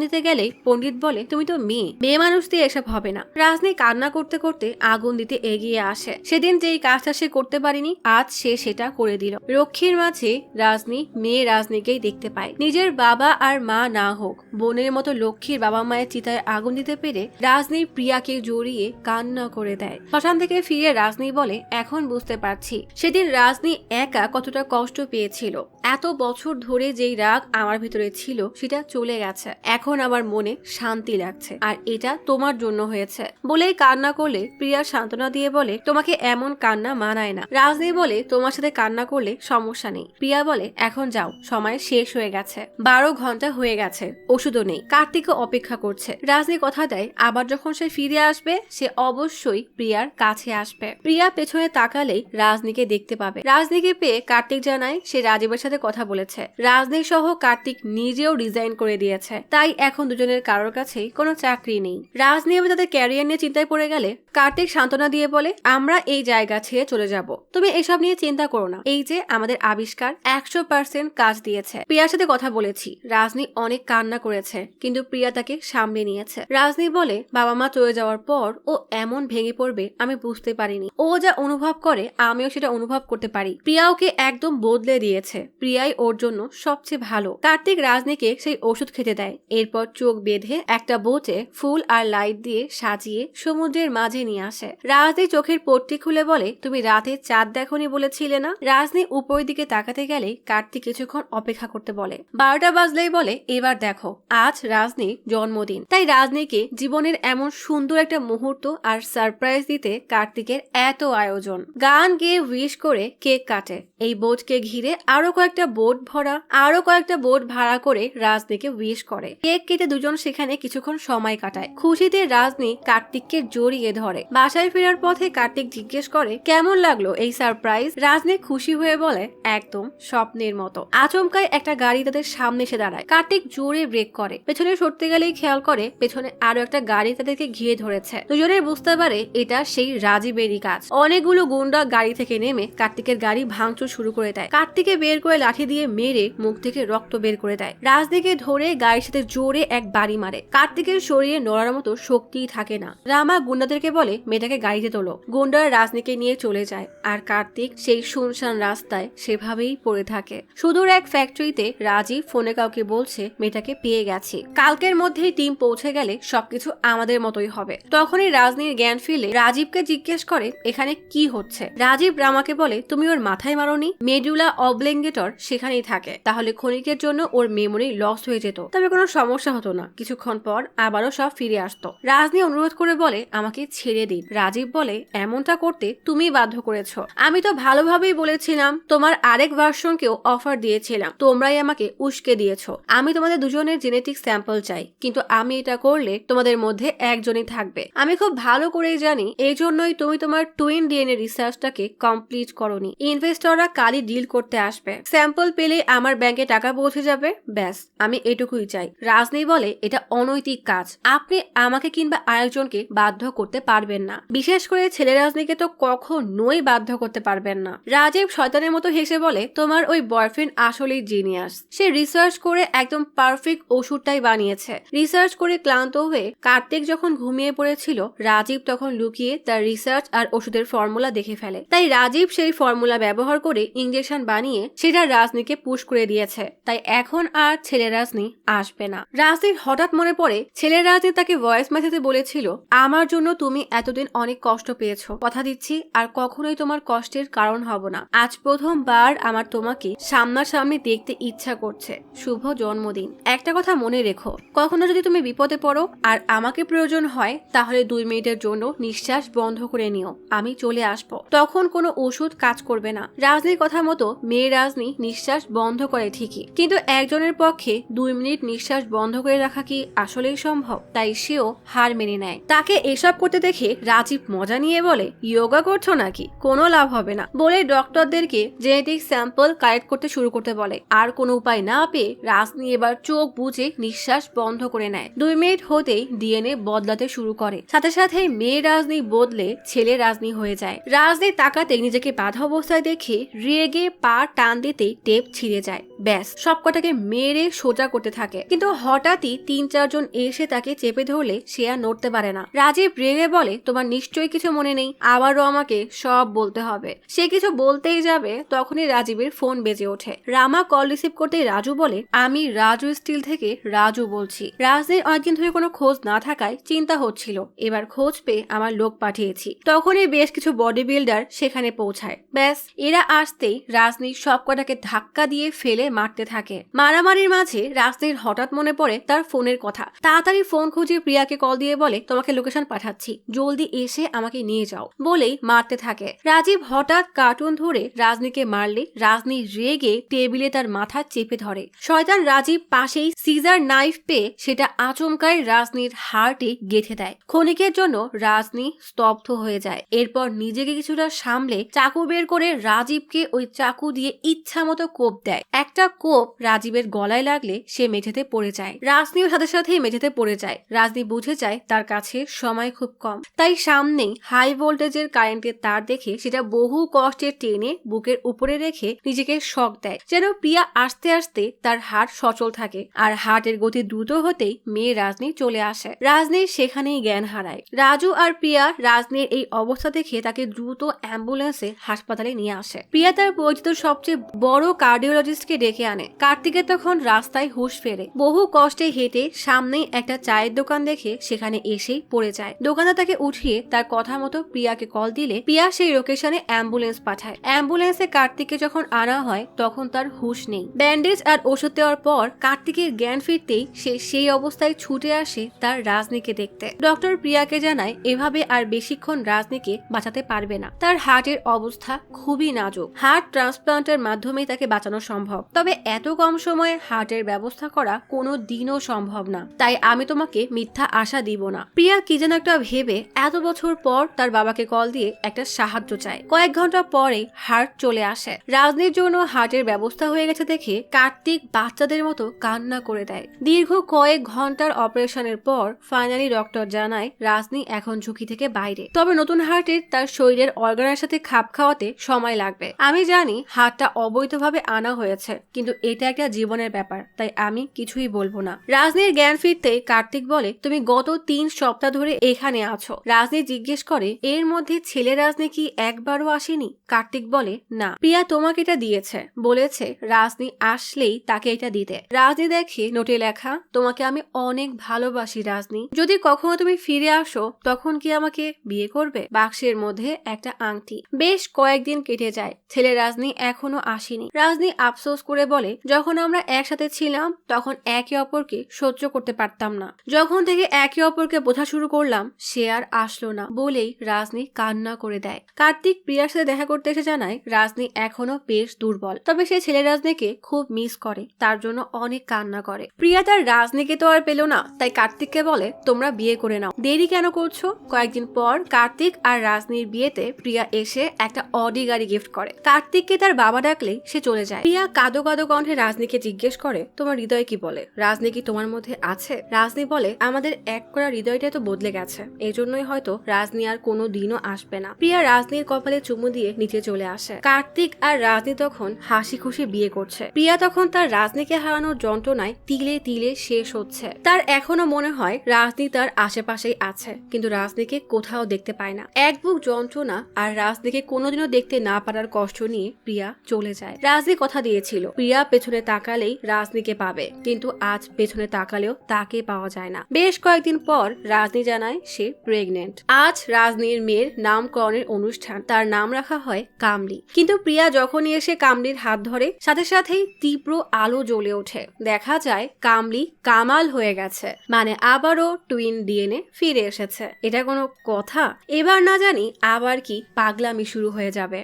দিতে গেলে পণ্ডিত বলে তুমি তো মেয়ে মানুষ দিয়ে এসব হবে না। রাজনী কান্না করতে করতে আগুন দিতে এগিয়ে আসে। সেদিন যেই কাজটা সে করতে পারেনি আজ সে সেটা করে দিল। লক্ষ্মীর মাঝে রাজনী মেয়ে রাজনীকেই দেখতে পায়। নিজের বাবা আর মা না হোক, বোনের মতো লক্ষ্মীর বাবা মায়ের চিতায় আগুন দিতে পেরে রাজনী প্রিয়াকে জড়িয়ে কান্না করে দেয়। শ্মশান থেকে ফিরে রাজনী বলে এখন বুঝতে পারছি সেদিন রাজনী একা কতটা কষ্ট পেয়েছিল। এত বছর ধরে যেই রাগ আমার ভিতরে ছিল সেটা চলে গেছে, এখন আমার মনে শান্তি লাগছে, আর এটা তোমার জন্য হয়েছে। বলেই কান্না করলে প্রিয়া সান্ত্বনা দিয়ে বলে তোমাকে এমন কান্না মানায় না। রাজনী বলে তোমার সাথে কান্না করলে সমস্যা নেই। প্রিয়া বলে এখন যাও, সময় শেষ হয়ে গেছে, 12 ঘন্টা হয়ে গেছে, ওষুধও নেই, কার্তিকও অপেক্ষা করছে। রাজনী কথা দেয় আবার যখন সে ফিরে আসবে সে অবশ্যই প্রিয়ার কাছে আসবে। প্রিয়া পেছনে তাকালেই রাজনীকে দেখতে পাবে। রাজনীকে পেয়ে কার্তিক জানায় সে রাজীবের সাথে কথা বলেছে। রাজনী সহ কার্তিক নিজেও রিজাইন করে দিয়েছে, তাই এখন দুজনের কারোর কাছেই কোনো চাকরি নেই। রাজনী এবং তাদের ক্যারিয়ার নিয়ে চিন্তায় পড়ে গেলে কার্তিক সান্ত্বনা দিয়ে বলে আমরা এই জায়গা ছেড়ে চলে যাব, তুমি এসব নিয়ে চিন্তা করো না, এই যে আমাদের আবিষ্কার 100% কাজ দিয়েছে। প্রিয়ার সাথে কথা বলেছি, রাজনী অনেক কান্না করেছে কিন্তু প্রিয়া তাকে সামলে নিয়েছে। রাজনী বলে বাবা মা চলে যাওয়ার পর ও এমন ভেঙে পড়বে আমি বুঝতে পারিনি। ও যা অনুভব করে আমিও সেটা অনুভব করতে পারি। প্রিয়া ওকে একদম বদলে দিয়েছে। প্রিয়াই ওর জন্য সবচেয়ে ভালো। কার্তিক রাজনীকে সেই ওষুধ খেতে দেয়। এরপর চোখ বেঁধে একটা বোটে ফুল আর লাইট দিয়ে সাজিয়ে সমুদ্রের মাঝে নিয়ে আসে। রাজনী চোখের পট্টি খুলে বলে, তুমি রাতে চাঁদ দেখোনি বলেছিলে না? রাজনী উপরের দিকে তাকাতে গেলে কার্তিক কিছুক্ষণ অপেক্ষা করতে বলে। 12টা বাজলেই বলে, এবার দেখো আজ রাজনীর জন্মদিন, তাই রাজনীকে জীবনের এমন সুন্দর একটা মুহূর্ত আর সারপ্রাইজ দিতে কার্তিকের এত আয়োজন। গান গেয়ে উইশ করে কেক কাটে। এই বোটকে ঘিরে আরো কয়েকটা বোট ভাড়া করে রাজনীকে উইশ করে। কেক কেটে দুজন সেখানে কিছুক্ষণ সময় কাটায়। খুশিতে রাজনী কার্তিককে জড়িয়ে ধরে। বাসায় ফেরার পথে কার্তিক জিজ্ঞেস করে, কেমন লাগলো এই সারপ্রাইজ? রাজনী খুশি হয়ে বলে, একদম স্বপ্নের মতো। আচমকায় একটা গাড়ি তাদের সামনে এসে দাঁড়ায়। কার্তিক জোরে ব্রেক করে। পেছনে সরতে গেলেই খেয়াল করে পেছনে আরো একটা গাড়ি তাদেরকে ঘিরে ধরেছে। দুজনে বুঝতে পারে এটা সেই রাজীবেরই কাজ। অনেকগুলো গুন্ডা গাড়ি থেকে নেমে কার্তিকের গাড়ি ভাঙচুর শুরু করে দেয়। কার্তিকে বের করে লাঠি দিয়ে মেরে মুখ থেকে রক্ত বের করে দেয়। রাজনীকে ধরে গাড়ির সাথে জোরে এক বাড়ি মারে। কার্তিকের শরীরে নড়ার মতো শক্তিই থাকে না। রামা গুন্ডাদেরকে বলে, মেয়েটাকে গাড়িতে তোলো। গুন্ডারা রাজনীকে নিয়ে চলে যায় আর কার্তিক সেই শুনশান রাস্তায় সেভাবেই পড়ে থাকে। সুদূর এক ফ্যাক্টরিতে রাজীব ফোনে কাউকে বলছে, মেয়েটাকে পেয়ে গেছি, কালকের মধ্যেই টিম পৌঁছে গেলে সবকিছু আমাদের মতোই হবে। তখনই রাজনীর জ্ঞান ফিরে রাজীবকে জিজ্ঞেস করে, এখানে কি হচ্ছে? রাজীব রামাকে বলে, তুমি ওর মাথায় মারোনি? মেডুলা অবলেঙ্গেটর সেখানেই থাকে, তাহলে ক্ষণিকের জন্য ওর মেমোরি লস হয়ে যেত, তবে কোনো সমস্যা হতো না। কিছুক্ষণ পর আবারও সব ফিরে আসতো। রাজনী অনুরোধ করে বলে, আমাকে ছেড়ে দিন। রাজীব বলে, এমনটা করতে তুমি বাধ্য করেছো। আমি তো ভালোভাবেই বলেছিলাম, তোমার আরেক ভার্সনকেও অফার দিয়েছিলাম, তোমরাই আমাকে উস্কে দিয়েছো। আমি তোমাদের দুজনের জেনেটিক স্যাম্পল চাই, কিন্তু আমি এটা করলে তোমাদের মধ্যে একজনই থাকবে। আমি খুব ভালো করেই জানি, এই জন্যই তুমি তোমার টুইন ডিএনএ রিসার্চটাকে কমপ্লিট করোনি। ইনভেস্টররা কালই ডিল করতে আসবে, স্যাম্পল পেলে আমার ব্যাংকে টাকা পৌঁছে যাবে, ব্যাস আমি এটুকুই চাই। রাজনী বলে, এটা অনৈতিক কাজ, আপনি আমাকে কিংবা আরেকজনকে বাধ্য করতে পারবেন না, বিশেষ করে ছেলে রাজনীকে তো কখনোই বাধ্য করতে পারবেন না। রাজীব শয়তানের মতো হেসে বলে, তোমার ওই বয়ফ্রেন্ড আসলেই জিনিয়াস। সে রিসার্চ করে একদম পারফেক্ট ওষুধটাই বানিয়েছে। রিসার্চ করে ক্লান্ত হয়ে কার্তিক যখন ঘুমিয়ে পড়েছিল, রাজীব তখন লুকিয়ে তার রিসার্চ আর ওষুধের ফর্মুলা দেখে ফেলে। তাই রাজীব সেই ফর্মুলা ব্যবহার করে ইঞ্জেকশন বানিয়ে সেটা রাজনীকে পুশ করে দিয়েছে। তাই এখন আর ছেলে রাজনী আসবে না। রাজনীর হঠাৎ মনে পড়ে ছেলে রাজনী তাকে ভয়েস মেসেজে বলেছিল, আমার জন্য তুমি এতদিন অনেক কষ্ট পেয়েছো, কথা দিচ্ছি আর কখনোই তোমার কষ্টের কারণ হব না। আজ প্রথমবার আমার তোমাকে সামনাসামনি দেখতে ইচ্ছা করছে। শুভ জন্মদিন। একটা কথা মনে রেখো, কখনো যদি তুমি বিপদে পড়ো আর আমাকে প্রয়োজন হয়, তাহলে 2 মিনিটের জন্য নিঃশ্বাস বন্ধ করে নিও, আমি চলে আসবো। তখন কোনো ওষুধ কাজ করবে না। রাজনীর কথা মতো মেয়ে রাজনী নিঃশ্বাস বন্ধ করে ঠিকই, কিন্তু একজনের পক্ষে 2 মিনিট নিঃশ্বাস বন্ধ করে রাখা কি আসলেই সম্ভব? তাই সেও হার মেনে নেয়। তাকে এসব করতে দেখে রাজীব মজা নিয়ে বলে, যোগা করছো নাকি? কোনো লাভ হবে না বলে ডক্টরদেরকে জেনেটিক স্যাম্পল কালেক্ট করতে শুরু করতে বলে। আর কোনো উপায় না পেয়ে রাজনী এবার চোখ বুজে নিঃশ্বাস বন্ধ করে নেয়। 2 মিনিট হতেই ডিএনএ বদলাতে শুরু করে। সাথে সাথে মেয়ে রাজনী বদলে ছেলে রাজনী হয়ে যায়। রাজনী তাকাতে নিজেকে বাধা অবস্থায় দেখে রেগে পা টান দিতে টেপ ছিঁড়ে যায়। ব্যাস সবকটাকে মেরে সোজা করতে থাকে। কিন্তু হঠাৎই 3-4 জন এসে তাকে চেপে ধরলে সে আর নড়তে পারে না। রাজীব রেগে বলে, তোমার নিশ্চয়ই কিছু মনে নেই, আবারও আমাকে সব বলতে হবে। সে কিছু বলতেই যাবে, তখনই রাজীবের ফোন বেজে ওঠে। রামা কল রিসিভ করতেই রাজু বলে, আমি রাজু স্টিল থেকে রাজু বলছি। রাজনীর অনেকদিন ধরে কোনো খোঁজ না থাকায় চিন্তা হচ্ছিল, এবার খোঁজ পেয়ে আমার লোক পাঠিয়েছি। তখনই বেশ কিছু বডি বিল্ডার সেখানে পৌঁছায়। ব্যাস এরা আসতেই রাজনী সবকটাকে ধাক্কা দিয়ে ফেলে মারতে থাকে। মারামারির মাঝে রাজনীর হঠাৎ মনে পড়ে তার ফোনের কথা। তাড়াতাড়ি ফোন খুঁজে প্রিয়াকে কল দিয়ে বলে, তোমাকে লোকেশন পাঠাচ্ছি, জলদি এসে আমাকে নিয়ে যাও, বলেই মারতে থাকে। রাজীব হঠাৎ কার্টুন ধরে রাজনীকে মারলে রাজনী রেগে টেবিলে তার মাথা চেপে ধরে। শয়তান রাজীব পাশেই সিজার নাইফ পেয়ে সেটা আচমকায় রাজনীর হার্টে গেঁথে দেয়। ক্ষণিকের জন্য রাজনী স্তব্ধ হয়ে যায়। এরপর নিজেকে কিছুটা সামলে চাকু বের করে রাজীবকে ওই চাকু দিয়ে ইচ্ছা মতো কোপ দেয়। একটা কোপ রাজীবের গলায় লাগলে সে মেঝেতে পড়ে যায়। রাজনীও সাথে সাথেই মেঝেতে পড়ে যায়। রাজনী বুঝে যায় তার কাছে সময় খুব কম, তাই সামনেই হাই ভোল্টেজের কারেন্টের তার দেখে সেটা বহু কষ্টে টেনে বুকের উপরে রেখে নিজেকে শক দেয়, যেন প্রিয়া আস্তে আস্তে তার হার্ট সচল থাকে। আর হার্টের গতি দ্রুত হতেই মেয়ে রাজনী চলে আসে। রাজনী সেখানেই জ্ঞান হারায়। রাজু আর প্রিয়া রাজনীর এই অবস্থা দেখে তাকে দ্রুত অ্যাম্বুলেন্সে হাসপাতালে নিয়ে আসে। প্রিয়া তার পরিচিত সবচেয়ে বড় কার্ডিওলজিস্টকে ডেকে আনে। কার্তিকের তখন রাস্তায় হুঁশ ফেরে। বহু কষ্টে হেঁটে সামনেই একটা চায়ের দোকান দেখে সেখানে এসেই পড়ে যায়। দোকানদার তাকে উঠিয়ে তার কথা মতো প্রিয়াকে কল দিলে প্রিয়া সেই লোকেশনে অ্যাম্বুলেন্স পাঠায়। অ্যাম্বুলেন্সে কার্তিককে যখন আনা হয় তখন তার হুঁশ নেই। ব্যান্ডেজ আর ওষুধ দেওয়ার পর কার্তিকের জ্ঞান ফিরতেই সে সেই অবস্থায় ছুটে আসে তার রাজনীকে দেখতে। ডক্টর প্রিয়াকে জানায় এভাবে আর বেশিক্ষণ রাজনীকে বাঁচাতে পারবে না। তার হার্টের অবস্থা খুবই নাজুক। হার্ট ট্রান্সপ্লান্টের মাধ্যমে তাকে বাঁচানো সম্ভব, তবে এত কম সময়ে হার্টের ব্যবস্থা করা কোনো দিনও সম্ভব না। তাই আমি তোমাকে মিথ্যা আশা দিব না। প্রিয়া কি যেন একটা ভেবে এত বছর পর তার বাবাকে কল দিয়ে একটা সাহায্য চায়। কয়েক ঘন্টা পরে হার্ট চলে আসে। রাজনীর জন্য হার্টের ব্যবস্থা হয়ে গেছে দেখে কার্তিক বাচ্চাদের মতো কান্না করে দেয়। দীর্ঘ কয়েক ঘন্টার অপারেশনের পর ফাইনালি ডক্টর জানায় রাজনী এখন ঝুঁকি থেকে বাইরে, তবে নতুন হার্টের তার শরীরের অর্গানের সাথে খাপ খাওয়াতে সময় লাগবে। আমি জানি হার্টটা অবৈধভাবে আনা হয়েছে, কিন্তু এটা একটা জীবনের ব্যাপার, তাই আমি কিছুই বলবো না। রাজনীর জ্ঞান ফিরতে কার্তিক বলে তুমি গত 3 সপ্তাহ ধরে এখানে আছো। রাজনী জিজ্ঞেস করে এর মধ্যে ছেলে রাজনী কি একবারও আসেনি? কার্তিক বলে না, প্রিয়া তোমাকে এটা দিয়েছে, বলেছে রাজনী আসলেই তাকে এটা দিতে। রাজনী দেখে নোটে লেখা তোমাকে আমি অনেক ভালোবাসি রাজনী, যদি কখনো তুমি ফিরে আসো তখন কি আমাকে বিয়ে করবে? বাক্সের মধ্যে একটা আংটি। বেশ কয়েকদিন কেটে যায়, ছেলে রাজনী এখনো আসেনি। রাজনী আফসোস করে বলে যখন আমরা একসাথে ছিলাম তখন একে অপরকে সহ্য করতে পারতাম না, যখন থেকে একে অপরকে বোঝা শুরু করলাম সে আর আসলো না, বলেই রাজনী কান্না করে দেয়। কার্তিক প্রিয়ার সাথে দেখা করতে এসে জানায় রাজনী এখনো বেশ দুর্বল, তবে সে ছেলে রাজনীকে খুব মিস করে, তার জন্য অনেক কান্না করে। প্রিয়া তার রাজনীকে তো আর পেল না, তাই কার্তিককে বলে তোমরা বিয়ে করে নাও, দেরি কেন করছো? কয়েকদিন পর কার্তিক আর রাজনীর বিয়েতে প্রিয়া এসে একটা অডি গাড়ি গিফট করে। কার্তিককে তার বাবা ডাকলেই সে চলে যায়। প্রিয়া কাঁদো কাঁদো কণ্ঠে রাজনীকে জিজ্ঞেস করে তোমার হৃদয় কি বলে? রাজনী কি তোমার মধ্যে আছে? রাজনী বলে আমাদের এক করা হৃদয়টা তো বদলে গেছে, এজন্যই হয়তো রাজনী আর কোনো দিনও আসবে না। প্রিয়া রাজনীর কপালে চুমু দিয়ে নিচে চলে আসে। কার্তিক আর রাজনী তখন হাসি খুশি বিয়ে করছে। প্রিয়া তখন তার রাজনীকে হারানোর যন্ত্রণায় তিলে তিলে শেষ হচ্ছে। তার এখনো মনে হয় রাজনী তার আশেপাশেই আছে, কিন্তু রাজনীকে কোথাও দেখতে পায় না। এক বুক যন্ত্রণা আর রাজনীকে কোনোদিনও দেখতে না পারার কষ্ট নিয়ে প্রিয়া চলে যায়। রাজনী কথা দিয়েছিল প্রিয়া পেছনে তাকালেই রাজনীকে পাবে, কিন্তু আজ পেছনে তাকালেও তাকে পাওয়া যায় না। বেশ কয়েকদিন পর রাজনী জানায় সে প্রেগনেন্ট। আজ রাজনীর মেয়ের নামকরণের অনুষ্ঠান, তার নাম রাখা হয় কামলি। কিন্তু প্রিয়া যখনই এসে কামলির হাত ধরে সাথে সাথেই তীব্র আলো জ্বলে ওঠে। দেখা যায় কামলি কামাল হয়ে গেছে, মানে আবারও টুইন ডিএনএ ফিরে এসেছে। এটা কোনো কথা? এবার না জানি আবার কি পাগলামি শুরু হয়ে যাবে।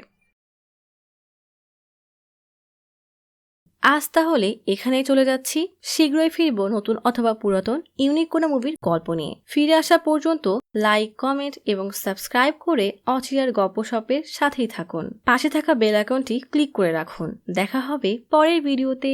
আজ তাহলে এখানেই চলে যাচ্ছি। শীঘ্রই ফিরবো নতুন অথবা পুরাতন ইউনিক কোনো মুভির গল্প নিয়ে। ফিরে আসা পর্যন্ত লাইক, কমেন্ট এবং সাবস্ক্রাইব করে অচিরার গপ্পসপের সাথেই থাকুন। পাশে থাকা বেল আইকনটি ক্লিক করে রাখুন। দেখা হবে পরের ভিডিওতে।